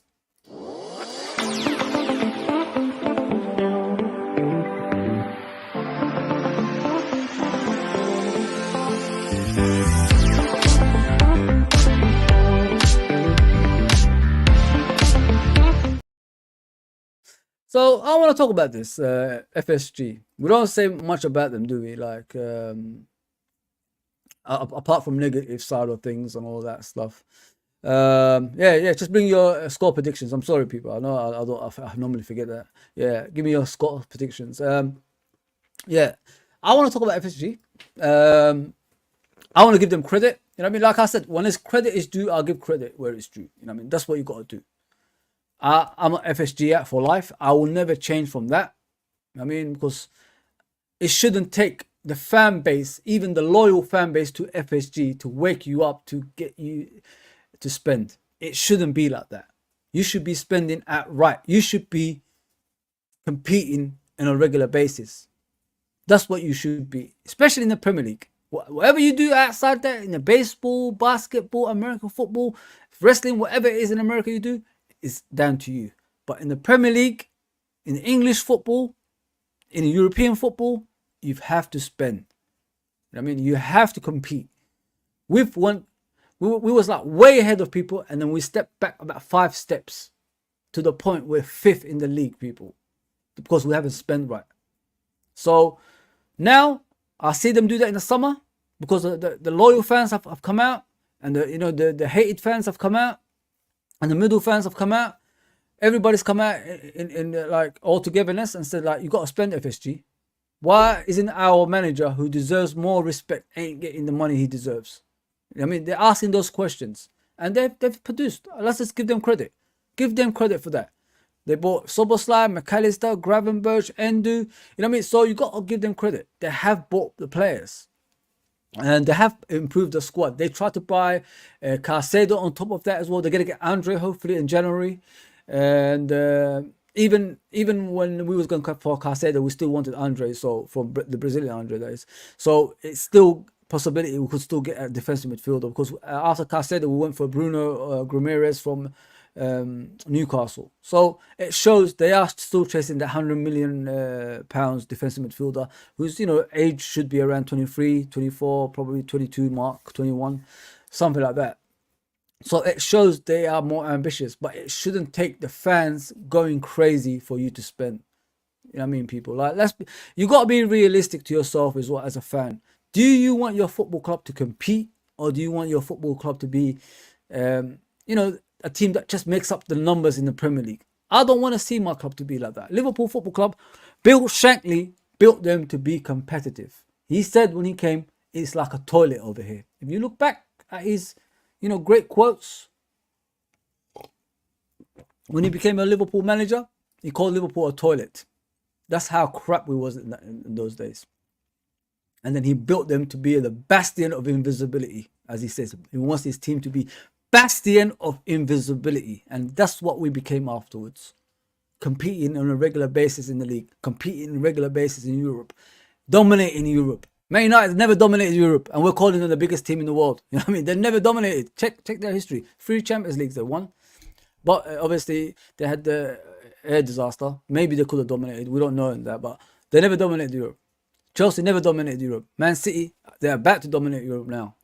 So I want to talk about this FSG. We don't say much about them, do we? Like, apart from negative side of things and all that stuff. Yeah. Just bring your score predictions. I'm sorry, people. I know I normally forget that. Yeah, give me your score predictions. Yeah, I want to talk about FSG. I want to give them credit. You know what I mean? Like I said, when credit is due, I'll give credit where it's due. You know what I mean? That's what you got to do. I'm an FSG for life. I will never change from that. I mean, because it shouldn't take the fan base, even the loyal fan base to FSG, to wake you up to get you to spend. It shouldn't be like that. You should be spending outright. You should be competing on a regular basis. That's what you should be, especially in the Premier League. Whatever you do outside that, in the baseball, basketball, American football, wrestling, whatever it is in America you do, is down to you. But in the Premier League, in English football, in European football, you have to spend. I mean, you have to compete. We was like way ahead of people, and then we stepped back about 5 steps to the point we're 5th in the league, people, because we haven't spent right. So now I see them do that in the summer because the loyal fans have come out, and the hated fans have come out, and the middle fans have come out. Everybody's come out in like all togetherness and said, like, you got to spend FSG. Why isn't our manager, who deserves more respect, ain't getting the money he deserves? I mean, they're asking those questions, and they've produced. Let's just give them credit. Give them credit for that. They bought Soboslai, McAllister, Gravenberch, Endu. You know what I mean? So you got to give them credit. They have bought the players, and they have improved the squad. They tried to buy Caicedo on top of that as well. They're going to get Andre hopefully in January. And even when we was going for Caicedo, we still wanted Andre. So from the Brazilian Andre, that is. So it's still possibility we could still get a defensive midfielder, because after Caicedo we went for Bruno Guimaraes from Newcastle. So it shows they are still chasing the £100 million pounds defensive midfielder, whose age should be around 23, 24, probably 22 mark, 21, something like that. So it shows they are more ambitious, but it shouldn't take the fans going crazy for you to spend. You know what I mean, people? Like, you got to be realistic to yourself as well as a fan. Do you want your football club to compete, or do you want your football club to be you know, a team that just makes up the numbers in the Premier League. I don't want to see my club to be like that. Liverpool Football Club, Bill Shankly built them to be competitive. He said when he came, it's like a toilet over here. If you look back at his, you know, great quotes, when he became a Liverpool manager, he called Liverpool a toilet. That's how crap we was in those days. And then he built them to be the bastion of invisibility, as he says. He wants his team to be bastion of invisibility. And that's what we became afterwards. Competing on a regular basis in the league. Competing on a regular basis in Europe. Dominating Europe. Man United never dominated Europe. And we're calling them the biggest team in the world. You know what I mean? They never dominated. Check their history. 3 Champions Leagues they won. But obviously, they had the air disaster. Maybe they could have dominated. We don't know that. But they never dominated Europe. Chelsea never dominated Europe. Man City, they're about to dominate Europe now.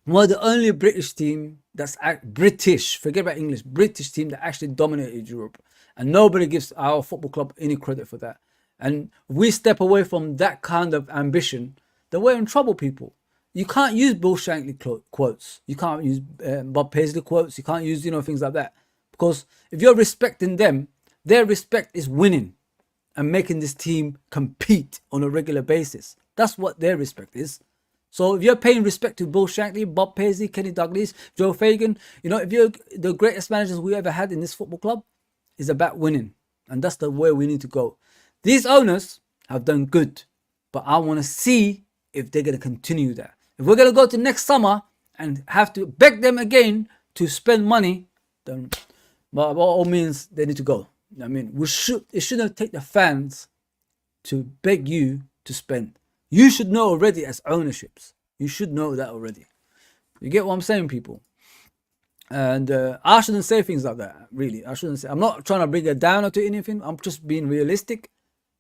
We're the only British team that's British, forget about English, British team that actually dominated Europe. And nobody gives our football club any credit for that. And if we step away from that kind of ambition, then we're in trouble, people. You can't use Bill Shankly quotes. You can't use Bob Paisley quotes. You can't use, you know, things like that. Because if you're respecting them, their respect is winning and making this team compete on a regular basis. That's what their respect is. So if you're paying respect to Bill Shankly, Bob Paisley, Kenny Dalglish, Joe Fagan, you know, if you're the greatest managers we ever had in this football club, is about winning. And that's the way we need to go. These owners have done good, but I want to see if they're going to continue that. If we're going to go to next summer and have to beg them again to spend money, then by all means, they need to go. I mean, it shouldn't take the fans to beg you to spend. You should know already as ownerships. You should know that already. You get what I'm saying, people? And I shouldn't say things like that, really. I shouldn't say. I'm not trying to bring it down or to anything. I'm just being realistic.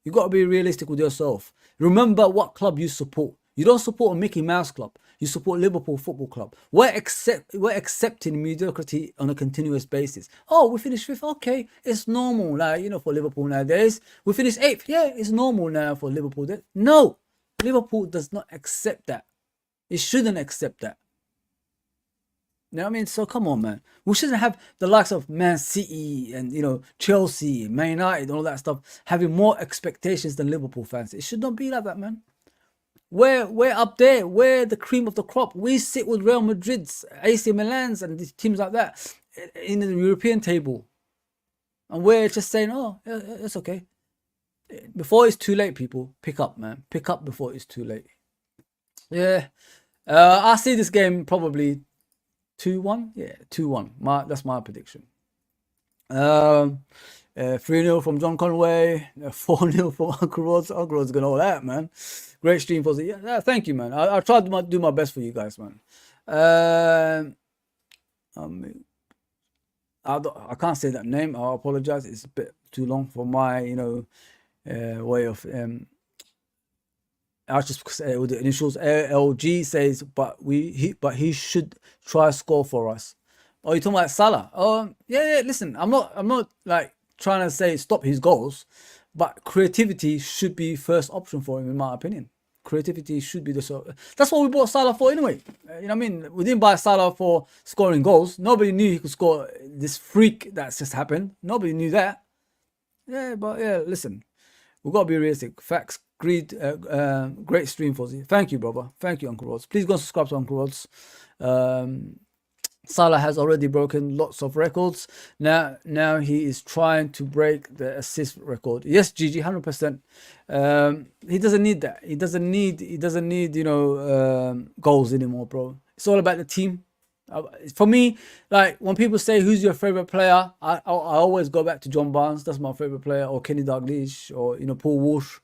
You got to be realistic with yourself. Remember what club you support. You don't support a Mickey Mouse club. You support Liverpool Football Club. We're accepting mediocrity on a continuous basis. Oh, we finished 5th. Okay, it's normal. Like, you know, for Liverpool nowadays. We finished 8th. Yeah, it's normal now for Liverpool. No, Liverpool does not accept that. It shouldn't accept that. You know what I mean? So come on, man. We shouldn't have the likes of Man City and, you know, Chelsea, Man United, and all that stuff having more expectations than Liverpool fans. It should not be like that, man. We're up there. We're the cream of the crop. We sit with Real Madrid's, AC Milan's, and these teams like that in the European table. And we're just saying, oh, it's okay. Before it's too late, people. Pick up, man. Pick up before it's too late. Yeah. I see this game probably 2-1. Yeah, 2-1. That's my prediction. 3-0 from John Conway. 4-0 from Uncle Rod's. Uncle Rod's going all that, man. Great stream for the. Yeah, thank you, man. I'll try to do my best for you guys, man. I can't say that name. I apologize. It's a bit too long for my, you know, way of. I just say with the initials LG says, but he should try score for us. Oh, you're talking about Salah? Yeah. Listen, I'm not like trying to say stop his goals, but creativity should be first option for him, in my opinion. Creativity should be the. That's what we bought Salah for anyway. You know what I mean? We didn't buy Salah for scoring goals. Nobody knew he could score this freak that's just happened. Nobody knew that. Yeah, but yeah, listen, we've got to be realistic. Facts, greed, great stream, Fozzy. Thank you, brother. Thank you, Uncle Rods. Please go and subscribe to Uncle Rods. Salah has already broken lots of records. Now he is trying to break the assist record. Yes, Gigi, 100%. He doesn't need that. He doesn't need you know, goals anymore, bro. It's all about the team. For me, like when people say who's your favorite player, I always go back to John Barnes. That's my favorite player, or Kenny Dalglish, or, you know, Paul Walsh.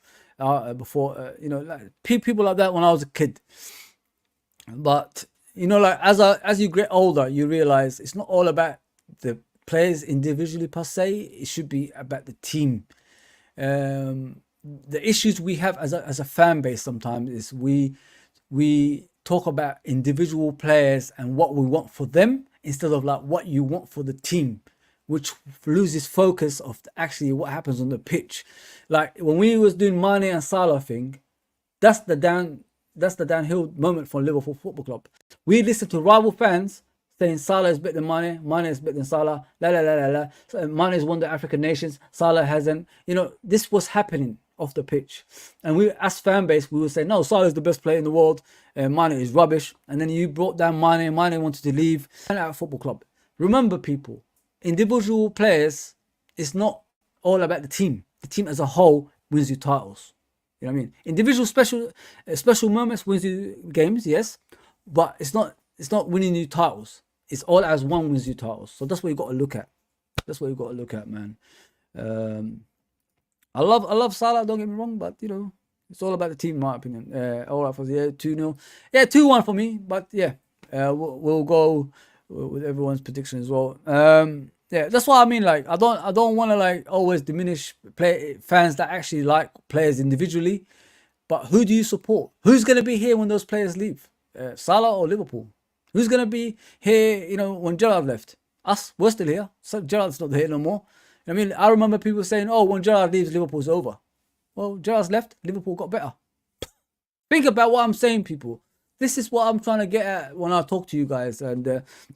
Before, you know, like people like that when I was a kid. But you know, like as you get older, you realize it's not all about the players individually per se. It should be about the team. The issues we have as a fan base sometimes is we talk about individual players and what we want for them instead of like what you want for the team, which loses focus of actually what happens on the pitch. Like when we was doing Mane and Salah thing, that's the downhill moment for Liverpool Football Club. We listened to rival fans saying Salah is better than Mane, Mane is better than Salah, la la la la la. So Mane's won the African nations, Salah hasn't. You know, this was happening off the pitch. And we, as fan base, we would say, no, Salah is the best player in the world, Mane is rubbish. And then you brought down Mane, Mane wanted to leave. And at a football club. Remember, people, individual players, it's not all about the team. The team as a whole wins you titles. You know what I mean? Individual special moments wins you games, yes, but it's not winning you titles. It's all as one wins you titles. So that's what you got to look at. That's what you got to look at, man. I love Salah. Don't get me wrong, but you know it's all about the team, in my opinion. All right, for the 2-0, yeah, 2-1 for me. But yeah, we'll go with everyone's prediction as well. Yeah, that's what I mean. Like, I don't want to like always diminish fans that actually like players individually. But who do you support? Who's gonna be here when those players leave? Salah or Liverpool? Who's gonna be here? You know, when Gerrard left, us, we're still here. So Gerrard's not here no more. I mean, I remember people saying, "Oh, when Gerrard leaves, Liverpool's over." Well, Gerrard's left, Liverpool got better. Think about what I'm saying, people. This is what I'm trying to get at when I talk to you guys. And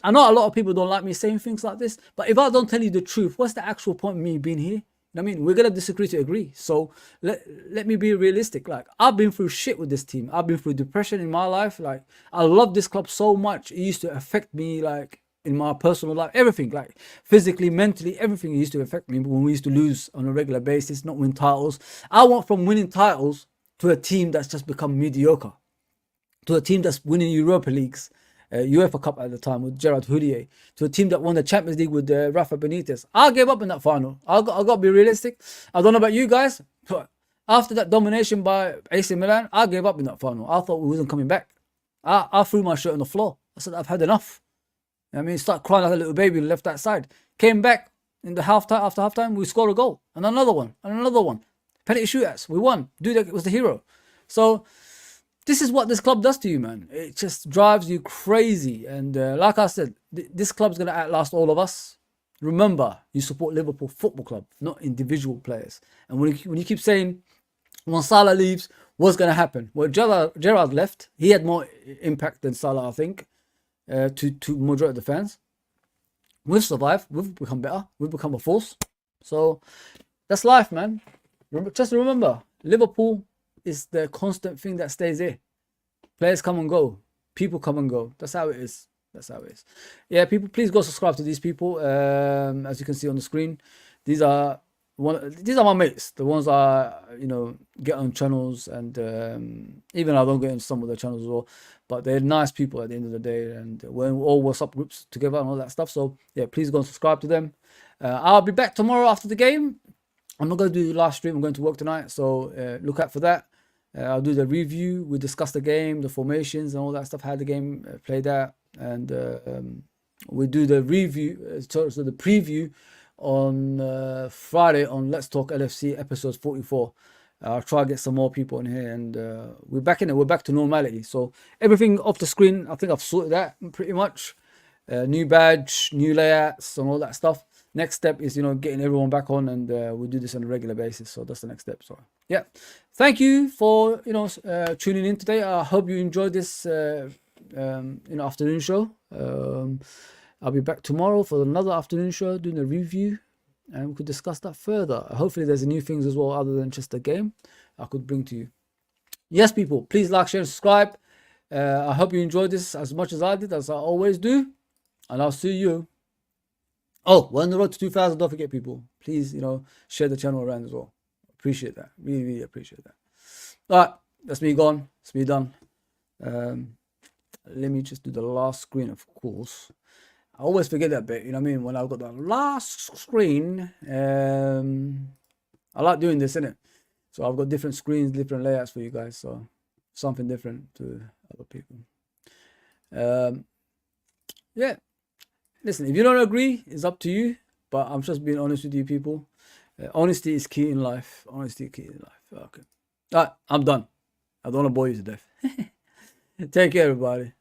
I know a lot of people don't like me saying things like this, but if I don't tell you the truth, what's the actual point of me being here? I mean, we're gonna disagree to agree. So let me be realistic. Like, I've been through shit with this team. I've been through depression in my life. Like, I love this club so much. It used to affect me, like, in my personal life, everything, like physically, mentally, everything used to affect me when we used to lose on a regular basis, not win titles. I went from winning titles to a team that's just become mediocre, to a team that's winning Europa Leagues, UEFA Cup at the time with Gerard Houllier, to a team that won the Champions League with Rafa Benitez. I gave up in that final. I got to be realistic. I don't know about you guys, but after that domination by AC Milan, I gave up in that final. I thought we wasn't coming back. I threw my shirt on the floor. I said, I've had enough. I mean, started crying like a little baby, left that side. Came back in the halftime. After halftime, we scored a goal and another one and another one. Penalty shootouts, we won. Dude was the hero. So this is what this club does to you, man. It just drives you crazy. And like I said, this club's gonna outlast all of us. Remember, you support Liverpool Football Club, not individual players. And when you keep saying, when Salah leaves, what's gonna happen? Well, Gerrard left. He had more impact than Salah, I think. To majority of the fans. We've survived. We've become better. We've become a force. So that's life, man. Just remember, Liverpool is the constant thing that stays here. Players come and go. People come and go. That's how it is. That's how it is. Yeah, people, please go subscribe to these people. As you can see on the screen, these are my mates. The ones I get on channels, and even I don't get into some of their channels as well. But they're nice people at the end of the day, and we're all WhatsApp groups together and all that stuff. So yeah, please go and subscribe to them. I'll be back tomorrow after the game. I'm not going to do the live stream. I'm going to work tonight, so look out for that. I'll do the review. We discuss the game, the formations, and all that stuff. How the game played out, and we do the review, so the preview on Friday on Let's Talk LFC episodes 44. I'll try to get some more people in here, and we're back in it. We're back to normality. So everything off the screen, I think I've sorted that pretty much. New badge, new layouts, and all that stuff. Next step is getting everyone back on, and we'll do this on a regular basis. So that's the next step. So yeah, thank you for tuning in today. I hope you enjoyed this afternoon show. I'll be back tomorrow for another afternoon show doing a review, and we could discuss that further. Hopefully there's new things as well other than just the game I could bring to you. Yes, people, please like, share, and subscribe. I hope you enjoyed this as much as I did, as I always do, and I'll see you. Oh, we're on the road to 2,000. Don't forget, people, please share the channel around as well. Appreciate that. Really, really appreciate that. All right, that's me gone. It's me done. Let me just do the last screen, of course. I always forget that bit, when I've got the last screen. I like doing this, innit? So I've got different screens, different layouts for you guys. So something different to other people. Yeah. Listen, if you don't agree, it's up to you. But I'm just being honest with you, people. Honesty is key in life. Honesty is key in life. Okay. All right, I'm done. I don't want to bore you to death. Take care, everybody.